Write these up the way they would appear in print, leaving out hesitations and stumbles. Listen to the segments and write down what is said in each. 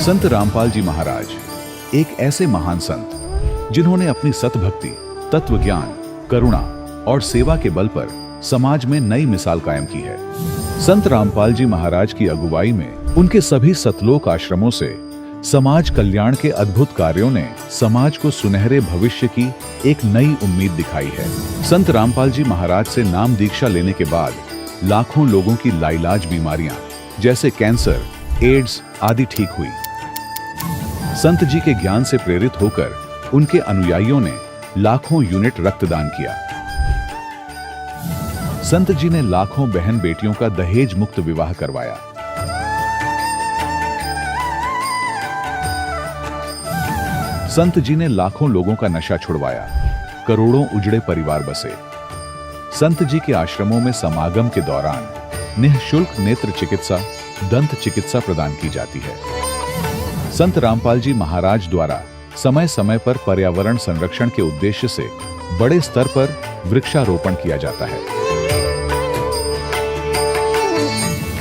संत रामपाल जी महाराज एक ऐसे महान संत जिन्होंने अपनी सतभक्ति, तत्व ज्ञान, करुणा और सेवा के बल पर समाज में नई मिसाल कायम की है। संत रामपाल जी महाराज की अगुवाई में उनके सभी सतलोक आश्रमों से समाज कल्याण के अद्भुत कार्यों ने समाज को सुनहरे भविष्य की एक नई उम्मीद दिखाई है। संत रामपाल जी महाराज से नाम दीक्षा लेने के बाद लाखों लोगों की लाइलाज बीमारियां जैसे कैंसर, एड्स आदि ठीक हुई। संत जी के ज्ञान से प्रेरित होकर उनके अनुयायियों ने लाखों यूनिट रक्तदान किया। संत जी ने लाखों बहन बेटियों का दहेज मुक्त विवाह करवाया। संत जी ने लाखों लोगों का नशा छुड़वाया, करोड़ों उजड़े परिवार बसे। संत जी के आश्रमों में समागम के दौरान निःशुल्क नेत्र चिकित्सा, दंत चिकित्सा प्रदान की जाती है। संत रामपाल जी महाराज द्वारा समय समय पर पर्यावरण संरक्षण के उद्देश्य से बड़े स्तर पर वृक्षारोपण किया जाता है।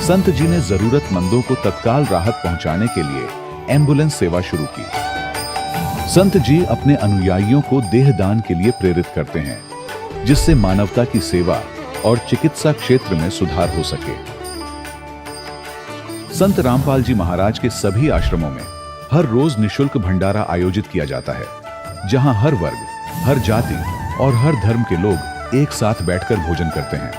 संत जी ने जरूरतमंदों को तत्काल राहत पहुंचाने के लिए एम्बुलेंस सेवा शुरू की। संत जी अपने अनुयायियों को देहदान के लिए प्रेरित करते हैं, जिससे मानवता की सेवा और चिकित्सा क्षेत्र में सुधार हो सके। संत रामपाल जी महाराज के सभी आश्रमों में हर रोज निःशुल्क भंडारा आयोजित किया जाता है, जहां हर वर्ग, हर जाति और हर धर्म के लोग एक साथ बैठकर भोजन करते हैं।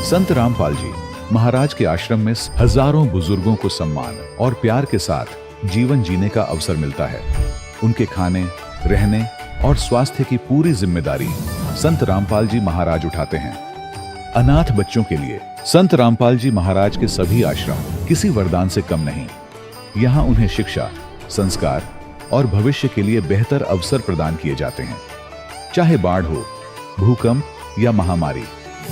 संत रामपाल जी महाराज के आश्रम में हजारों बुजुर्गों को सम्मान और प्यार के साथ जीवन जीने का अवसर मिलता है। उनके खाने, रहने और स्वास्थ्य की पूरी जिम्मेदारी संत रामपाल जी महाराज उठाते हैं। अनाथ बच्चों के लिए संत रामपाल जी महाराज के सभी आश्रम किसी वरदान से कम नहीं। यहाँ उन्हें शिक्षा, संस्कार और भविष्य के लिए बेहतर अवसर प्रदान किए जाते हैं। चाहे बाढ़ हो, भूकंप या महामारी,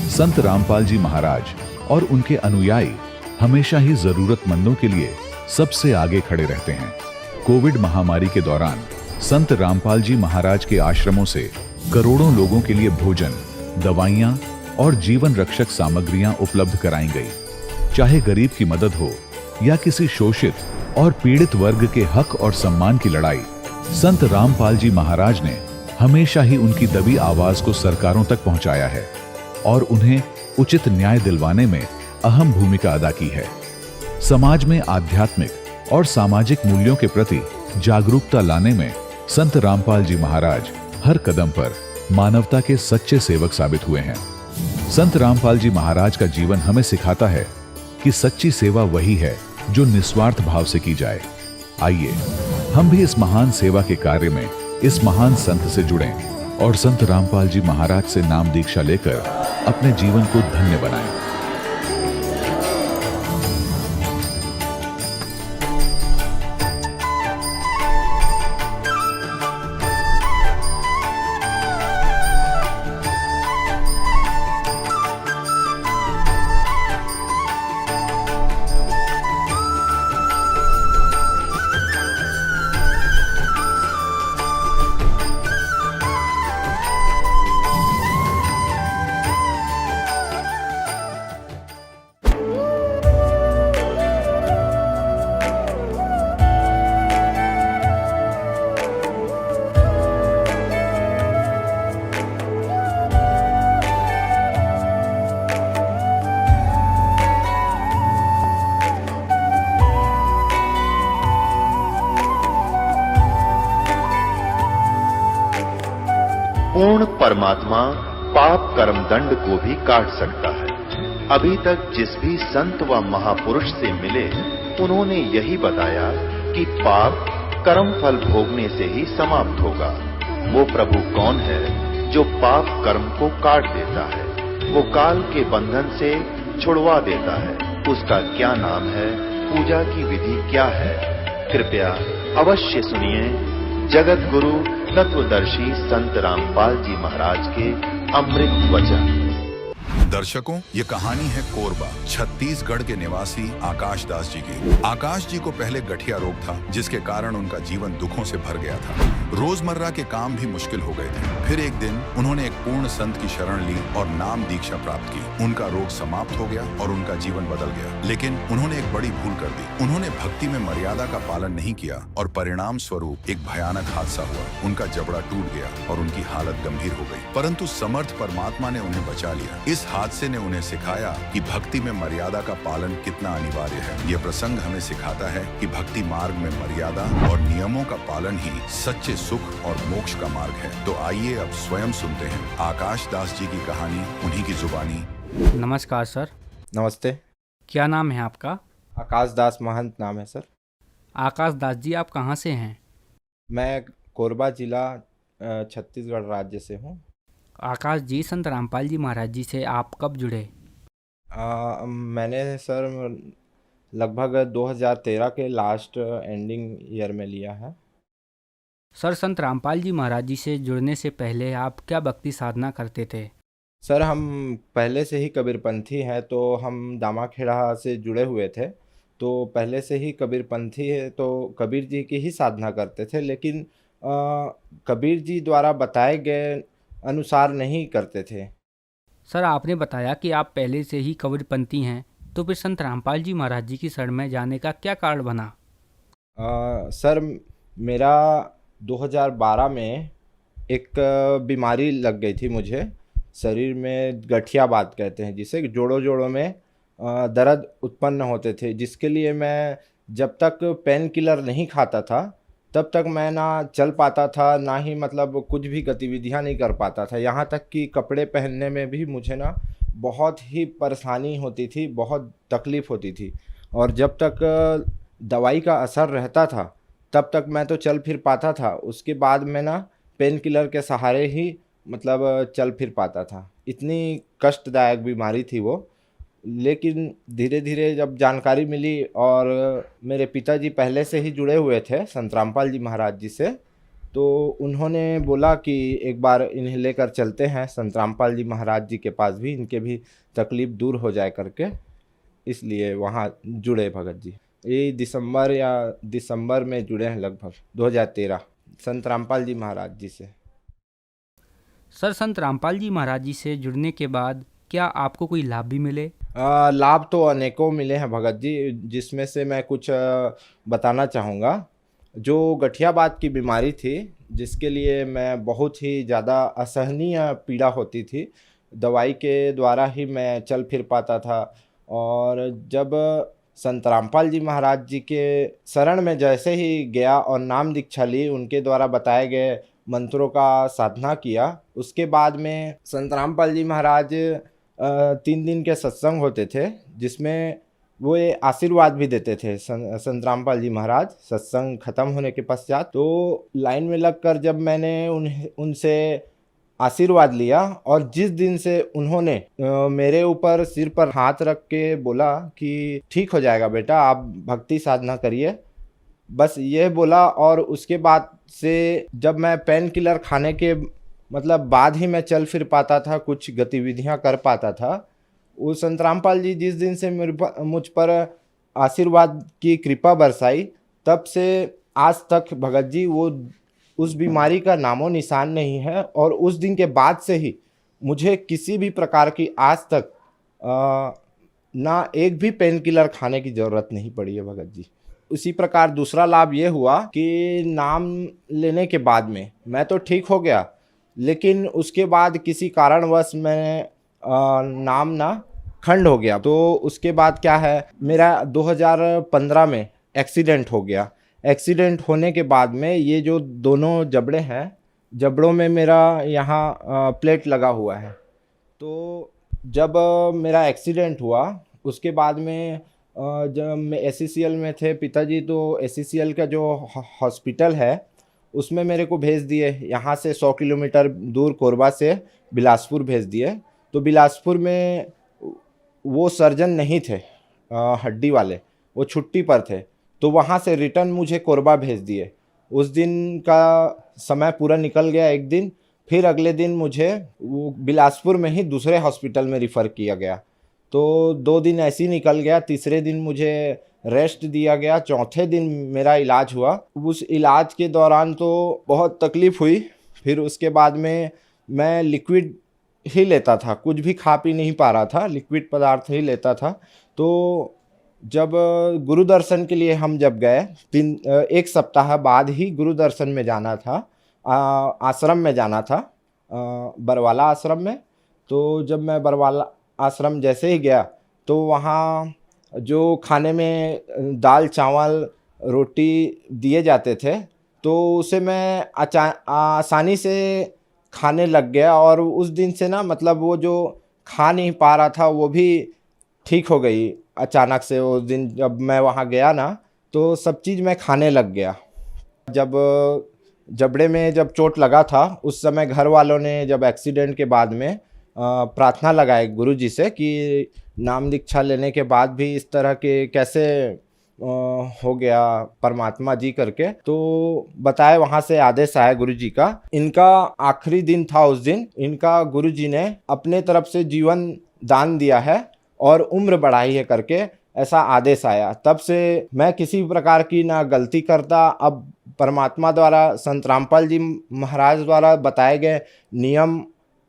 संत रामपाल जी महाराज और उनके अनुयायी हमेशा ही जरूरतमंदों के लिए सबसे आगे खड़े रहते हैं। कोविड महामारी के दौरान संत रामपाल जी महाराज के आश्रमों से करोड़ों लोगों के लिए भोजन, दवाइयां और जीवन रक्षक सामग्रियां उपलब्ध कराई गई। चाहे गरीब की मदद हो या किसी शोषित और पीड़ित वर्ग के हक और सम्मान की लड़ाई, संत रामपाल जी महाराज ने हमेशा ही उनकी दबी आवाज को सरकारों तक पहुंचाया है और उन्हें उचित न्याय दिलवाने में अहम भूमिका अदा की है। समाज में आध्यात्मिक और सामाजिक मूल्यों के प्रति जागरूकता लाने में संत रामपाल जी महाराज हर कदम पर मानवता के सच्चे सेवक साबित हुए हैं। संत रामपाल जी महाराज का जीवन हमें सिखाता है कि सच्ची सेवा वही है जो निस्वार्थ भाव से की जाए। आइए हम भी इस महान सेवा के कार्य में इस महान संत से जुड़ें और संत रामपाल जी महाराज से नाम दीक्षा लेकर अपने जीवन को धन्य बनाएं। पूर्ण परमात्मा पाप कर्म दंड को भी काट सकता है। अभी तक जिस भी संत व महापुरुष से मिले, उन्होंने यही बताया कि पाप कर्म फल भोगने से ही समाप्त होगा। वो प्रभु कौन है जो पाप कर्म को काट देता है, वो काल के बंधन से छुड़वा देता है। उसका क्या नाम है, पूजा की विधि क्या है? कृपया अवश्य सुनिए जगत गुरु तत्वदर्शी संत रामपाल जी महाराज के अमृत वचन। दर्शकों, ये कहानी है कोरबा, छत्तीसगढ़ के निवासी आकाश दास जी की। आकाश जी को पहले गठिया रोग था, जिसके कारण उनका जीवन दुखों से भर गया था। रोजमर्रा के काम भी मुश्किल हो गए थे। फिर एक दिन उन्होंने एक पूर्ण संत की शरण ली और नाम दीक्षा प्राप्त की। उनका रोग समाप्त हो गया और उनका जीवन बदल गया। लेकिन उन्होंने एक बड़ी भूल कर दी। उन्होंने भक्ति में मर्यादा का पालन नहीं किया और परिणाम स्वरूप एक भयानक हादसा हुआ। उनका जबड़ा टूट गया और उनकी हालत गंभीर हो गई। परंतु समर्थ परमात्मा ने उन्हें बचा लिया। इस हादसे ने उन्हें सिखाया कि भक्ति में मर्यादा का पालन कितना अनिवार्य है। यह प्रसंग हमें सिखाता है कि भक्ति मार्ग में मर्यादा और नियमों का पालन ही सच्चे सुख और मोक्ष का मार्ग है। तो आइए अब स्वयं सुनते हैं आकाश दास जी की कहानी, उन्हीं की जुबानी। नमस्कार सर। नमस्ते। क्या नाम है आपका? आकाश दास महंत नाम है सर। आकाश दास जी, आप कहाँ से हैं? मैं कोरबा जिला छत्तीसगढ़ राज्य से हूँ। आकाश जी, संत रामपाल जी महाराज जी से आप कब जुड़े? मैंने सर लगभग 2013 के लास्ट एंडिंग ईयर में लिया है। सर, संत रामपाल जी महाराज जी से जुड़ने से पहले आप क्या भक्ति साधना करते थे? सर, हम पहले से ही कबीरपंथी हैं, तो हम दामाखेड़ा से जुड़े हुए थे। तो पहले से ही कबीरपंथी है, तो कबीर जी की ही साधना करते थे। लेकिन कबीर जी द्वारा बताए गए अनुसार नहीं करते थे। सर, आपने बताया कि आप पहले से ही कबीरपंथी हैं, तो फिर संत रामपाल जी महाराज जी की शरण में जाने का क्या कारण बना? सर, मेरा 2012 में एक बीमारी लग गई थी मुझे। शरीर में गठिया बात कहते हैं जिसे, जोड़ों जोड़ों में दर्द उत्पन्न होते थे, जिसके लिए मैं जब तक पेन किलर नहीं खाता था तब तक मैं ना चल पाता था, ना ही मतलब कुछ भी गतिविधियां नहीं कर पाता था। यहाँ तक कि कपड़े पहनने में भी मुझे ना बहुत ही परेशानी होती थी, बहुत तकलीफ़ होती थी। और जब तक दवाई का असर रहता था तब तक मैं तो चल फिर पाता था। उसके बाद मैं ना पेन किलर के सहारे ही मतलब चल फिर पाता था। इतनी कष्टदायक बीमारी थी वो। लेकिन धीरे धीरे जब जानकारी मिली, और मेरे पिताजी पहले से ही जुड़े हुए थे संत रामपाल जी महाराज जी से, तो उन्होंने बोला कि एक बार इन्हें लेकर चलते हैं संत रामपाल जी महाराज जी के पास भी, इनके भी तकलीफ़ दूर हो जाए करके। इसलिए वहाँ जुड़े भगत जी। ये दिसंबर में जुड़े हैं लगभग 2013 संत रामपाल जी महाराज जी से। सर, संत रामपाल जी महाराज जी से जुड़ने के बाद क्या आपको कोई लाभ भी मिले? लाभ तो अनेकों मिले हैं भगत जी, जिसमें से मैं कुछ बताना चाहूँगा। जो गठियाबात की बीमारी थी, जिसके लिए मैं बहुत ही ज़्यादा असहनीय पीड़ा होती थी, दवाई के द्वारा ही मैं चल फिर पाता था। और जब संत रामपाल जी महाराज जी के शरण में जैसे ही गया और नाम दीक्षा ली, उनके द्वारा बताए गए मंत्रों का साधना किया, उसके बाद में संत रामपाल जी महाराज 3 दिन के सत्संग होते थे, जिसमें वो ये आशीर्वाद भी देते थे। संत रामपाल जी महाराज सत्संग खत्म होने के पश्चात तो लाइन में लगकर जब मैंने उनसे आशीर्वाद लिया, और जिस दिन से उन्होंने मेरे ऊपर सिर पर हाथ रख के बोला कि ठीक हो जाएगा बेटा, आप भक्ति साधना करिए, बस ये बोला। और उसके बाद से जब मैं पेन किलर खाने के मतलब बाद ही मैं चल फिर पाता था, कुछ गतिविधियां कर पाता था। वो संत रामपाल जी जिस दिन से मुझ पर आशीर्वाद की कृपा बरसाई, तब से आज तक भगत जी वो उस बीमारी का नामो निशान नहीं है। और उस दिन के बाद से ही मुझे किसी भी प्रकार की आज तक ना एक भी पेन किलर खाने की ज़रूरत नहीं पड़ी है भगत जी। उसी प्रकार दूसरा लाभ ये हुआ कि नाम लेने के बाद में मैं तो ठीक हो गया, लेकिन उसके बाद किसी कारणवश मैं नाम ना खंड हो गया। तो उसके बाद क्या है, मेरा 2015 में एक्सीडेंट हो गया। एक्सीडेंट होने के बाद में ये जो दोनों जबड़े हैं, जबड़ों में मेरा यहाँ प्लेट लगा हुआ है। तो जब मेरा एक्सीडेंट हुआ, उसके बाद में जब मैं एससीएल में थे पिताजी, तो एससीएल का जो हॉस्पिटल है उसमें मेरे को भेज दिए। यहाँ से 100 किलोमीटर दूर कोरबा से बिलासपुर भेज दिए। तो बिलासपुर में वो सर्जन नहीं थे हड्डी वाले, वो छुट्टी पर थे। तो वहाँ से रिटर्न मुझे कोरबा भेज दिए। उस दिन का समय पूरा निकल गया एक दिन, फिर अगले दिन मुझे वो बिलासपुर में ही दूसरे हॉस्पिटल में रिफ़र किया गया। तो 2 दिन ऐसे ही निकल गया। तीसरे दिन मुझे रेस्ट दिया गया। चौथे दिन मेरा इलाज हुआ। उस इलाज के दौरान तो बहुत तकलीफ़ हुई। फिर उसके बाद में मैं लिक्विड ही लेता था, कुछ भी खा पी नहीं पा रहा था, लिक्विड पदार्थ ही लेता था। तो जब गुरु दर्शन के लिए हम जब गए, 1 सप्ताह बाद ही गुरु दर्शन में जाना था, आश्रम में जाना था, बरवाला आश्रम में। तो जब मैं बरवाला आश्रम जैसे ही गया तो वहाँ जो खाने में दाल चावल रोटी दिए जाते थे तो उसे मैं आसानी से खाने लग गया। और उस दिन से ना मतलब वो जो खा नहीं पा रहा था वो भी ठीक हो गई अचानक से। उस दिन जब मैं वहाँ गया ना तो सब चीज़ मैं खाने लग गया। जब जबड़े में जब चोट लगा था उस समय घर वालों ने जब एक्सीडेंट के बाद में प्रार्थना लगाए गुरु जी से कि नाम दीक्षा लेने के बाद भी इस तरह के कैसे हो गया परमात्मा जी करके। तो बताए वहाँ से आदेश आया गुरु जी का। इनका आखिरी दिन था उस दिन। इनका गुरु जी ने अपने तरफ से जीवन दान दिया है और उम्र बढ़ाई है करके ऐसा आदेश आया। तब से मैं किसी प्रकार की ना गलती करता। अब परमात्मा द्वारा संत रामपाल जी महाराज द्वारा बताए गए नियम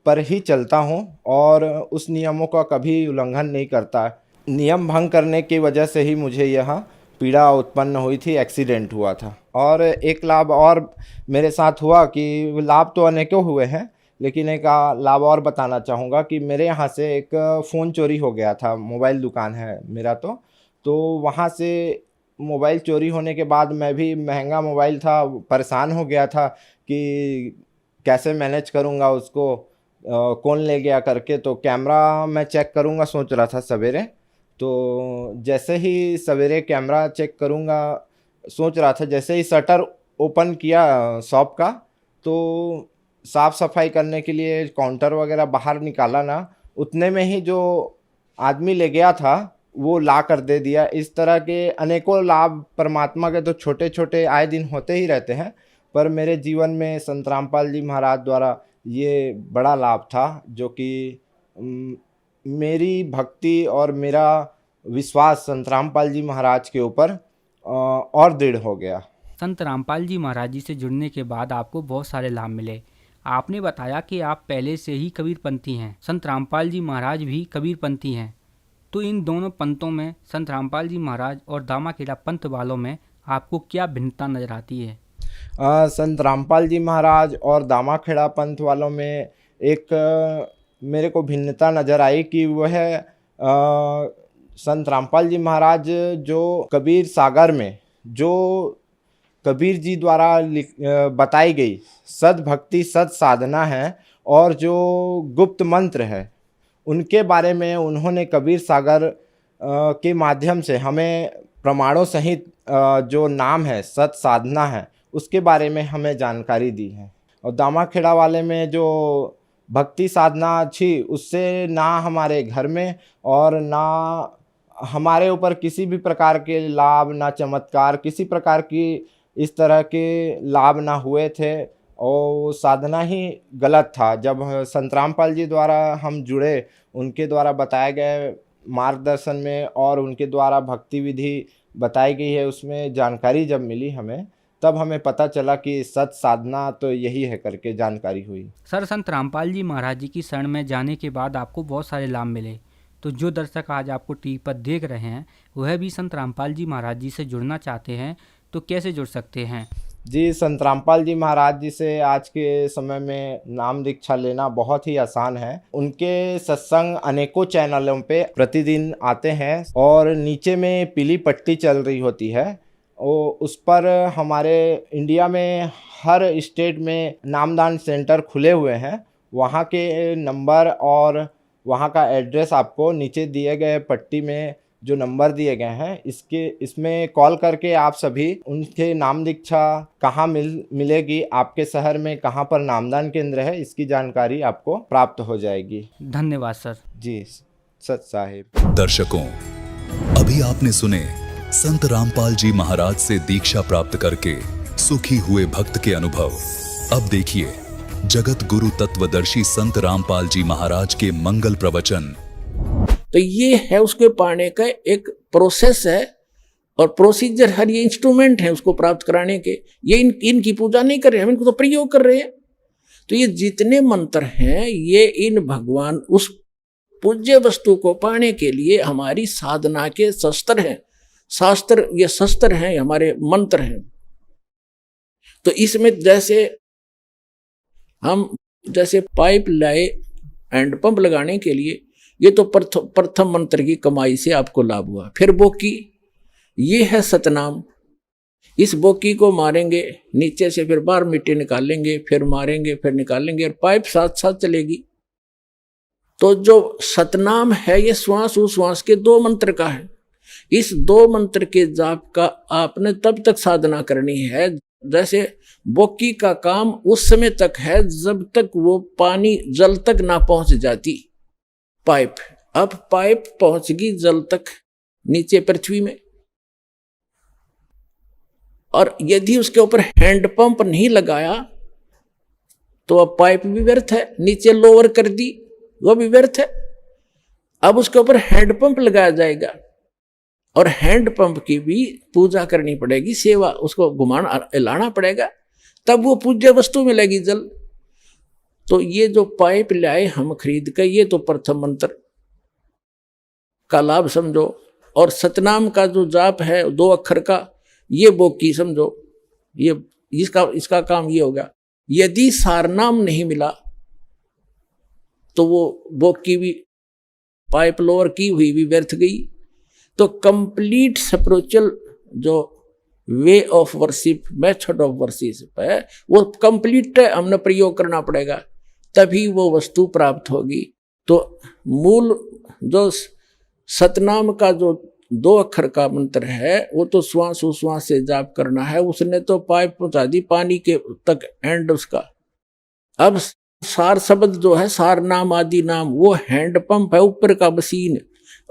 पर ही चलता हूँ और उस नियमों का कभी उल्लंघन नहीं करता। नियम भंग करने की वजह से ही मुझे यह पीड़ा उत्पन्न हुई थी, एक्सीडेंट हुआ था। और एक लाभ और मेरे साथ हुआ कि लाभ तो अनेकों हुए हैं, लेकिन एक लाभ और बताना चाहूँगा कि मेरे यहाँ से एक फ़ोन चोरी हो गया था। मोबाइल दुकान है मेरा तो वहाँ से मोबाइल चोरी होने के बाद मैं भी, महंगा मोबाइल था, परेशान हो गया था कि कैसे मैनेज करूँगा उसको, कौन ले गया करके। तो कैमरा मैं चेक करूँगा सोच रहा था सवेरे। तो जैसे ही सवेरे कैमरा चेक करूँगा सोच रहा था, जैसे ही शटर ओपन किया शॉप का तो साफ़ सफाई करने के लिए काउंटर वगैरह बाहर निकाला ना, उतने में ही जो आदमी ले गया था वो ला कर दे दिया। इस तरह के अनेकों लाभ परमात्मा के तो छोटे छोटे आए दिन होते ही रहते हैं, पर मेरे जीवन में संत रामपाल जी महाराज द्वारा ये बड़ा लाभ था जो कि मेरी भक्ति और मेरा विश्वास संत रामपाल जी महाराज के ऊपर और दृढ़ हो गया। संत रामपाल जी महाराज जी से जुड़ने के बाद आपको बहुत सारे लाभ मिले। आपने बताया कि आप पहले से ही कबीरपंथी हैं, संत रामपाल जी महाराज भी कबीरपंथी हैं। तो इन दोनों पंथों में, संत रामपाल जी महाराज और दामाखेड़ा पंथ वालों में आपको क्या भिन्नता नजर आती है? संत रामपाल जी महाराज और दामाखेड़ा पंथ वालों में एक मेरे को भिन्नता नज़र आई कि वह संत रामपाल जी महाराज जो कबीर सागर में जो कबीर जी द्वारा बताई गई सद भक्ति सद साधना है और जो गुप्त मंत्र है उनके बारे में उन्होंने कबीर सागर के माध्यम से हमें प्रमाणों सहित जो नाम है सत साधना है उसके बारे में हमें जानकारी दी है। और दामाखेड़ा वाले में जो भक्ति साधना थी उससे ना हमारे घर में और ना हमारे ऊपर किसी भी प्रकार के लाभ, ना चमत्कार, किसी प्रकार की इस तरह के लाभ ना हुए थे और साधना ही गलत था। जब संत रामपाल जी द्वारा हम जुड़े, उनके द्वारा बताए गए मार्गदर्शन में और उनके द्वारा भक्ति विधि बताई गई है उसमें जानकारी जब मिली हमें, तब हमें पता चला कि सत साधना तो यही है करके जानकारी हुई। सर, संत रामपाल जी महाराज जी की शरण में जाने के बाद आपको बहुत सारे लाभ मिले। तो जो दर्शक आज आपको टीवी पर देख रहे हैं वह भी संत रामपाल जी महाराज जी से जुड़ना चाहते हैं तो कैसे जुड़ सकते हैं? जी, संत रामपाल जी महाराज जी से आज के समय में नाम दीक्षा लेना बहुत ही आसान है। उनके सत्संग अनेकों चैनलों पे प्रतिदिन आते हैं और नीचे में पीली पट्टी चल रही होती है और उस पर हमारे इंडिया में हर स्टेट में नामदान सेंटर खुले हुए हैं। वहाँ के नंबर और वहाँ का एड्रेस आपको नीचे दिए गए पट्टी में जो नंबर दिए गए हैं इसमें कॉल करके आप सभी उनके नाम दीक्षा कहाँ मिलेगी, आपके शहर में कहाँ पर नामदान केंद्र है, इसकी जानकारी आपको प्राप्त हो जाएगी। धन्यवाद सर। जी सत साहिब। दर्शकों, अभी आपने सुने संत रामपाल जी महाराज से दीक्षा प्राप्त करके सुखी हुए भक्त के अनुभव। अब देखिए जगत गुरु तत्वदर्शी संत रामपाल जी महाराज के मंगल प्रवचन। तो ये है उसके पाने का एक प्रोसेस है और प्रोसीजर है, ये इंस्ट्रूमेंट है उसको प्राप्त कराने के। ये इनकी पूजा नहीं कर रहे, हम इनको तो प्रयोग कर रहे हैं। तो ये जितने मंत्र हैं ये इन भगवान उस पूज्य वस्तु को पाने के लिए हमारी साधना के शस्त्र हैं। शास्त्र ये शस्त्र हैं, हमारे मंत्र हैं। तो इसमें जैसे पाइप लाए हैंडपंप लगाने के लिए, ये तो प्रथम मंत्र की कमाई से आपको लाभ हुआ। फिर बोकी, ये है सतनाम। इस बोकी को मारेंगे नीचे से, फिर बाहर मिट्टी निकालेंगे, फिर मारेंगे, फिर निकालेंगे, और पाइप साथ साथ चलेगी। तो जो सतनाम है ये श्वास उश्वास के 2 मंत्र का है। इस 2 मंत्र के जाप का आपने तब तक साधना करनी है, जैसे बोकी का काम उस समय तक है जब तक वो पानी जल तक ना पहुंच जाती पाइप। अब पाइप पहुंच गई जल तक नीचे पृथ्वी में, और यदि उसके ऊपर हैंडपंप नहीं लगाया तो अब पाइप भी व्यर्थ है। नीचे लोअर कर दी, वो भी व्यर्थ है। अब उसके ऊपर हैंडपंप लगाया जाएगा, और हैंडपंप की भी पूजा करनी पड़ेगी, सेवा, उसको घुमाना हिलाना पड़ेगा, तब वो पूज्य वस्तु मिलेगी जल। तो ये जो पाइप लाए हम खरीद कर, ये तो प्रथम मंत्र का लाभ समझो। और सतनाम का जो जाप है 2 अक्षर का, ये बोकी समझो। ये इसका काम ये होगा। यदि सारनाम नहीं मिला तो वो बोकी भी, पाइप लोअर की हुई भी व्यर्थ गई। तो कंप्लीट स्पिरिचुअल जो way of worship, method of worship है, वो कंप्लीट हमने प्रयोग करना पड़ेगा, तभी वो वस्तु प्राप्त होगी। तो मूल जो सतनाम का जो 2 अक्षर का मंत्र है, वो तो श्वास उश्वास से जाप करना है। उसने तो पाइप पहुंचा दी पानी के तक, एंड उसका। अब सार शब्द जो है, सार नाम आदि नाम, वो हैंडपंप है ऊपर का मशीन,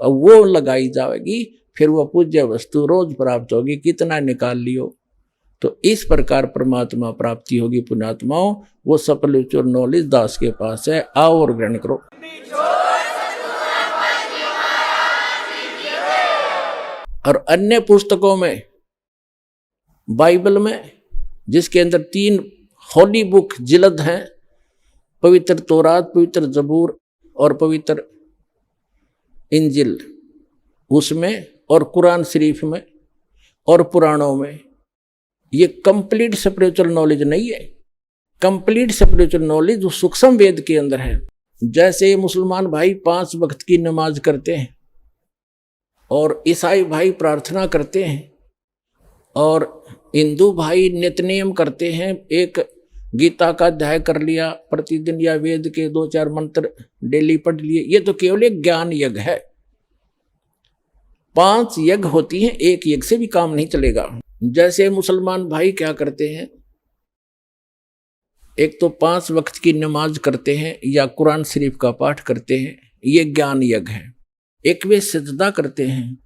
और वो लगाई जाएगी, फिर वो पूज्य वस्तु रोज प्राप्त होगी, कितना निकाल लियो। तो इस प्रकार परमात्मा प्राप्ति होगी पुण्यात्माओं। वो स्पिरिचुअल नॉलेज दास के पास है, आओ और ग्रहण करो। और अन्य पुस्तकों में, बाइबल में, जिसके अंदर 3 होली बुक जिल्द हैं, पवित्र तौरात, पवित्र जबूर और पवित्र इंजिल, उसमें और कुरान शरीफ में और पुराणों में, ये कंप्लीट स्पिरिचुअल नॉलेज नहीं है। कंप्लीट स्पिरिचुअल नॉलेज जो सूक्ष्म वेद के अंदर है। जैसे मुसलमान भाई 5 वक्त की नमाज करते हैं, और ईसाई भाई प्रार्थना करते हैं, और हिंदू भाई नित्यनेम करते हैं, एक गीता का अध्याय कर लिया प्रतिदिन, या वेद के 2-4 मंत्र डेली पढ़ लिए। ये तो केवल एक ज्ञान यज्ञ है। 5 यज्ञ होती हैं, एक यज्ञ से भी काम नहीं चलेगा। जैसे मुसलमान भाई क्या करते हैं, एक तो 5 वक्त की नमाज करते हैं या कुरान शरीफ का पाठ करते हैं, ये ज्ञान यज्ञ है। एक वे सजदा करते हैं,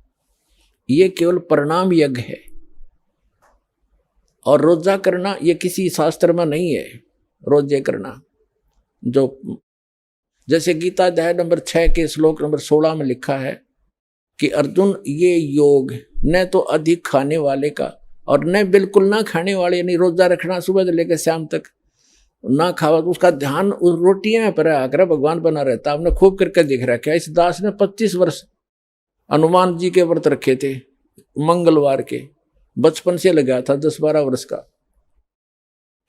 ये केवल प्रणाम यज्ञ है। और रोजा करना ये किसी शास्त्र में नहीं है। रोजे करना जो जैसे गीता अध्याय नंबर 6 के श्लोक नंबर 16 में लिखा है कि अर्जुन, ये योग न तो अधिक खाने वाले का और न बिल्कुल ना खाने वाले, यानी रोजा रखना सुबह से लेकर शाम तक ना खावा, तो उसका ध्यान उस रोटियां पर आकर भगवान बना रहता। आपने खूब करके देख रखा है। इस दास ने 25 वर्ष हनुमान जी के व्रत रखे थे, मंगलवार के, बचपन से लगा था, 10-12 वर्ष का।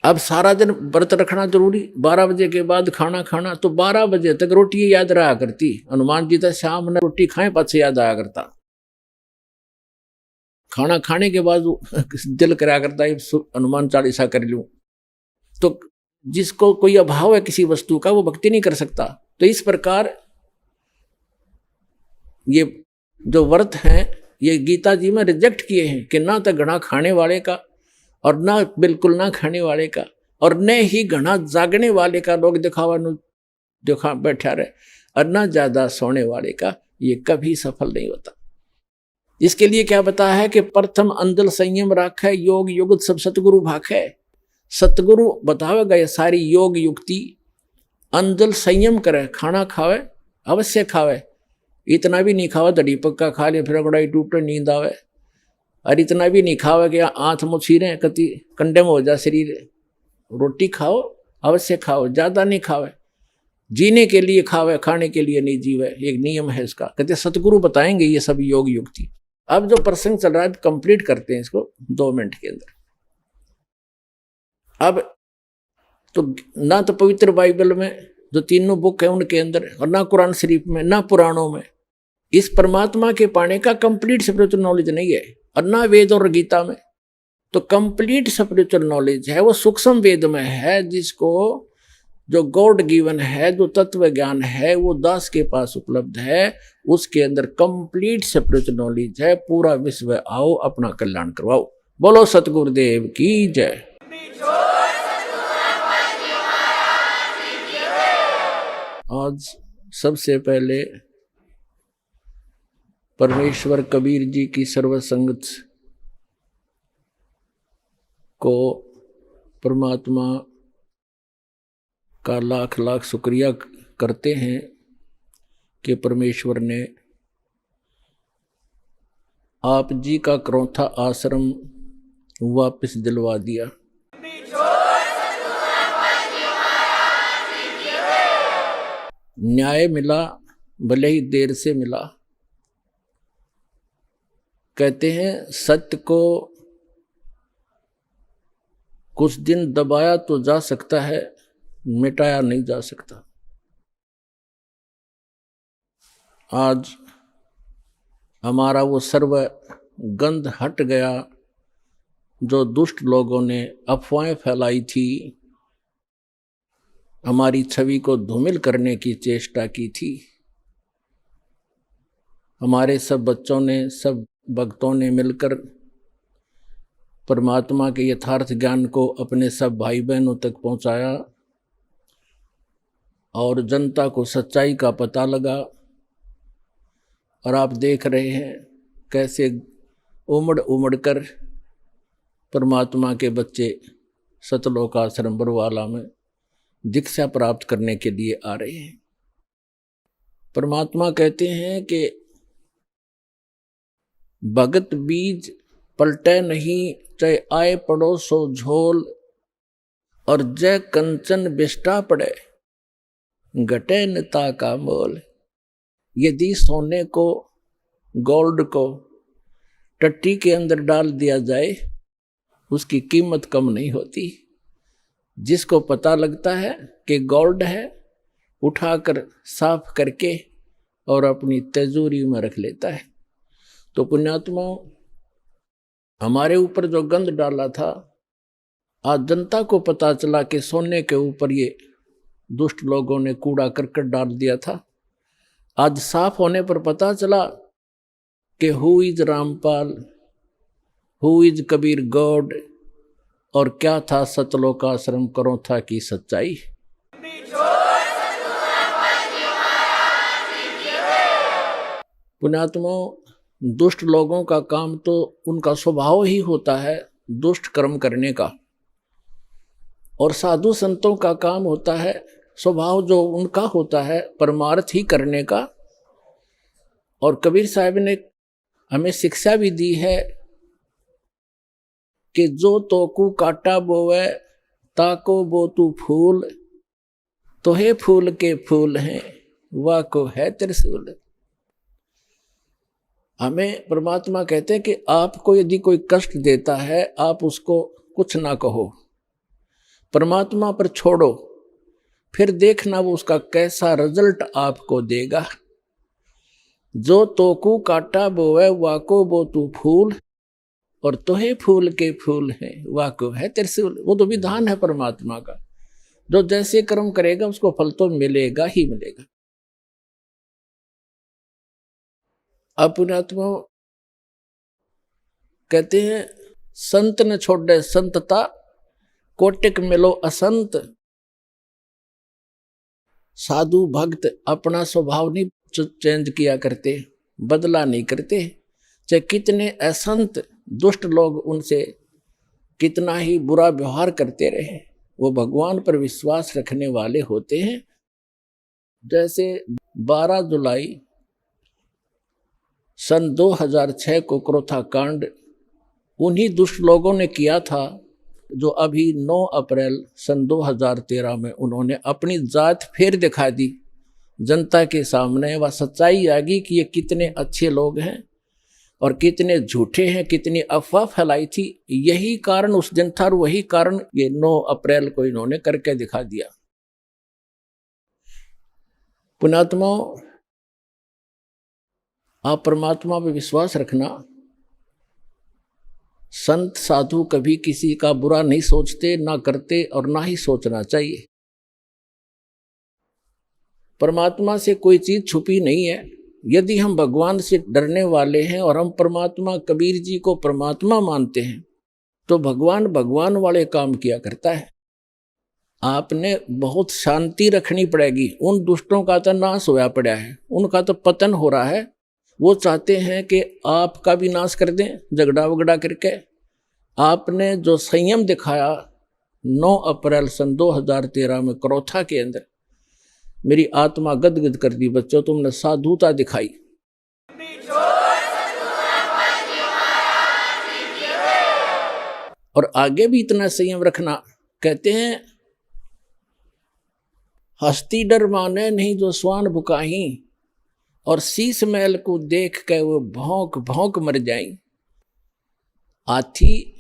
अब सारा दिन व्रत रखना जरूरी, 12 बजे के बाद खाना खाना, तो 12 बजे तक रोटी याद रहा करती। हनुमान जी तो शाम में रोटी खाए पाछे याद आया करता। खाना खाने के बाद दिल कराया करता है हनुमान चालीसा कर लूं। तो जिसको कोई अभाव है किसी वस्तु का, वो भक्ति नहीं कर सकता। तो इस प्रकार ये जो व्रत हैं, ये गीता जी में रिजेक्ट किए हैं कि ना तो घना खाने वाले का और ना बिल्कुल ना खाने वाले का, और न ही घना जागने वाले का, लोग दिखा बैठा रहे, और ना ज्यादा सोने वाले का। ये कभी सफल नहीं होता। इसके लिए क्या बताया है कि प्रथम अंजल संयम राख है, योग युगत सब सतगुरु भाख है। सतगुरु बतावेगा ये सारी योग युक्ति। अंजल संयम करे, खाना खावे अवश्य खावे, इतना भी नहीं खावे दड़ी पक्का खा लिया फिर गुड़ाई टूटे नींद आवे, और इतना भी नहीं खावे कि आँख मुछीरे कति कंडे में हो जा शरीर। रोटी खाओ अवश्य खाओ, ज्यादा नहीं खावे, जीने के लिए खावे, खाने के लिए नहीं जीवे, एक नियम है इसका। कहते सतगुरु बताएंगे ये सब योग युक्ति। अब जो प्रसंग चल रहा है कंप्लीट करते हैं इसको 2 मिनट के अंदर। अब तो ना तो पवित्र बाइबल में जो तीनों बुक है उनके अंदर, और ना कुरान शरीफ में, ना पुराणों में इस परमात्मा के पाने का कंप्लीट स्पिरिचुअल नॉलेज नहीं है, और ना वेद और गीता में। तो कंप्लीट स्पिरिचुअल नॉलेज है वो सूक्ष्म वेद में है, जिसको जो गॉड गिवन है, जो तत्व ज्ञान है वो दास के पास उपलब्ध है। उसके अंदर कंप्लीट स्पिरिचुअल नॉलेज है। पूरा विश्व आओ अपना कल्याण करवाओ। बोलो सतगुरुदेव की जय। आज सबसे पहले परमेश्वर कबीर जी की सर्वसंगत को परमात्मा का लाख लाख शुक्रिया करते हैं कि परमेश्वर ने आप जी का क्रौथा आश्रम वापस दिलवा दिया। न्याय मिला, भले ही देर से मिला। कहते हैं सत्य को कुछ दिन दबाया तो जा सकता है, मिटाया नहीं जा सकता। आज हमारा वो सर्व गंध हट गया, जो दुष्ट लोगों ने अफवाहें फैलाई थी, हमारी छवि को धूमिल करने की चेष्टा की थी। हमारे सब बच्चों ने, सब भक्तों ने मिलकर परमात्मा के यथार्थ ज्ञान को अपने सब भाई बहनों तक पहुंचाया, और जनता को सच्चाई का पता लगा। और आप देख रहे हैं कैसे उमड़ उमड़ कर परमात्मा के बच्चे सतलोक आश्रम बरवाला में दीक्षा प्राप्त करने के लिए आ रहे हैं। परमात्मा कहते हैं कि भगत बीज पलटे नहीं, चाहे आए पड़ो सो झोल, और जय कंचन बिष्टा पड़े घटे नता का मोल। यदि सोने को, गोल्ड को टट्टी के अंदर डाल दिया जाए, उसकी कीमत कम नहीं होती। जिसको पता लगता है कि गोल्ड है, उठाकर साफ करके और अपनी तिजोरी में रख लेता है। तो पुण्यात्मा, हमारे ऊपर जो गंध डाला था, आज जनता को पता चला कि सोने के ऊपर ये दुष्ट लोगों ने कूड़ा करकट डाल दिया था। आज साफ होने पर पता चला कि who is Rampal, who is Kabir God, और क्या था सतलोक आश्रम क्रौथा की सच्चाई। पुण्यात्मा, दुष्ट लोगों का काम तो उनका स्वभाव ही होता है दुष्ट कर्म करने का, और साधु संतों का काम होता है स्वभाव जो उनका होता है परमार्थ ही करने का। और कबीर साहब ने हमें शिक्षा भी दी है कि जो तोकू काटा बोवे ताको बो तू फूल, तो हे फूल के फूल हैं वाह को है त्रिशूल। हमें परमात्मा कहते हैं कि आपको यदि कोई कष्ट देता है, आप उसको कुछ ना कहो, परमात्मा पर छोड़ो, फिर देखना वो उसका कैसा रिजल्ट आपको देगा। जो तोकू काटा बोवे वाको बो तू फूल, और तोहे फूल के फूल हैं वाको है त्रिशूल। वो तो विधान है परमात्मा का, जो जैसे कर्म करेगा उसको फल तो मिलेगा ही मिलेगा। अब पुण्यात्मा कहते हैं संत न छोड़े संतता, कोटिक मिलो असंत। साधु भक्त अपना स्वभाव नहीं चेंज किया करते, बदला नहीं करते, चाहे कितने असंत दुष्ट लोग उनसे कितना ही बुरा व्यवहार करते रहे, वो भगवान पर विश्वास रखने वाले होते हैं। जैसे 12 जुलाई सन 2006 को क्रोथा कांड उन्हीं दुष्ट लोगों ने किया था जो अभी 9 अप्रैल सन 2013 में उन्होंने अपनी जात फिर दिखा दी जनता के सामने। वह सच्चाई आ गई कि ये कितने अच्छे लोग हैं और कितने झूठे हैं, कितनी अफवाह फैलाई थी। यही कारण उस दिन था और वही कारण ये 9 अप्रैल को इन्होंने करके दिखा दिया। पुण्यात्माओं, आप परमात्मा पर विश्वास रखना। संत साधु कभी किसी का बुरा नहीं सोचते, ना करते और ना ही सोचना चाहिए। परमात्मा से कोई चीज छुपी नहीं है। यदि हम भगवान से डरने वाले हैं और हम परमात्मा कबीर जी को परमात्मा मानते हैं तो भगवान भगवान वाले काम किया करता है। आपने बहुत शांति रखनी पड़ेगी। उन दुष्टों का तो नाश होया पड़ा है, उनका तो पतन हो रहा है। वो चाहते हैं कि आपका भी नाश कर दें झगड़ा वगड़ा करके। आपने जो संयम दिखाया 9 अप्रैल सन 2013 में क्रोथा के अंदर, मेरी आत्मा गदगद कर दी। बच्चों, तुमने साधुता दिखाई। और आगे भी इतना संयम रखना। कहते हैं हस्ती डर माने नहीं जो स्वान बुकाही, और शीश महल को देख के वो भौंक भौंक मर जाएं। हाथी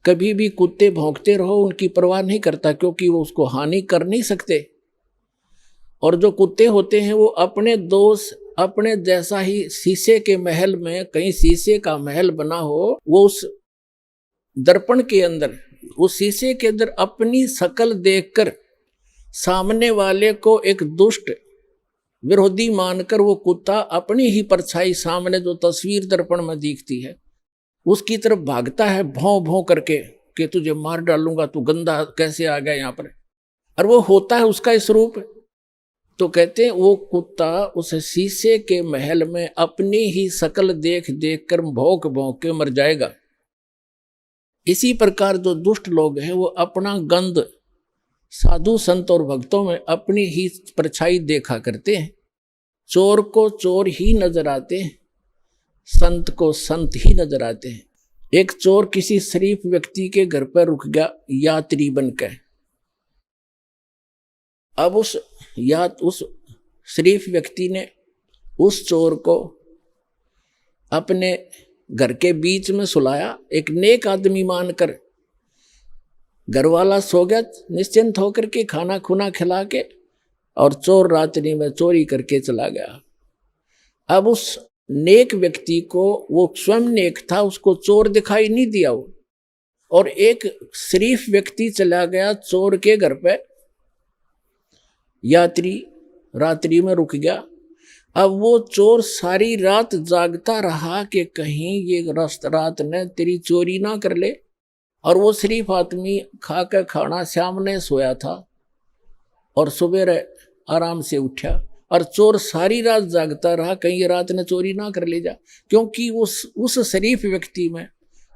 कभी भी कुत्ते भौंकते रहो उनकी परवाह नहीं करता, क्योंकि वो उसको हानि कर नहीं सकते। और जो कुत्ते होते हैं वो अपने दोष अपने जैसा ही, शीशे के महल में कहीं शीशे का महल बना हो, वो उस दर्पण के अंदर, उस शीशे के अंदर अपनी शकल देखकर सामने वाले को एक दुष्ट विरोधी मानकर वो कुत्ता अपनी ही परछाई सामने जो तस्वीर दर्पण में दिखती है उसकी तरफ भागता है भौं भौं करके कि तुझे मार डालूंगा, तू गंदा कैसे आ गया यहाँ पर। और वो होता है उसका स्वरूप। तो कहते हैं वो कुत्ता उस शीशे के महल में अपनी ही शकल देख देख कर भौंक भौंक के मर जाएगा। इसी प्रकार जो दुष्ट लोग हैं वो अपना गंध साधु संत और भक्तों में अपनी ही परछाई देखा करते हैं। चोर को चोर ही नजर आते हैं, संत को संत ही नजर आते हैं। एक चोर किसी शरीफ व्यक्ति के घर पर रुक गया यात्री बनकर। अब उस शरीफ व्यक्ति ने उस चोर को अपने घर के बीच में सुलाया, एक नेक आदमी मानकर। घर वाला सो गया निश्चिंत होकर के, खाना खुना खिला के, और चोर रात्रि में चोरी करके चला गया। अब उस नेक व्यक्ति को, वो स्वयं नेक था, उसको चोर दिखाई नहीं दिया वो, और एक शरीफ व्यक्ति चला गया चोर के घर पे, यात्री रात्रि में रुक गया। अब वो चोर सारी रात जागता रहा कि कहीं ये रात ने तेरी चोरी ना कर ले। और वो शरीफ आदमी खा कर खाना सामने सोया था और सुबह आराम से उठा, और चोर सारी रात जागता रहा कहीं ये रात ने चोरी ना कर ले जा, क्योंकि उस शरीफ व्यक्ति में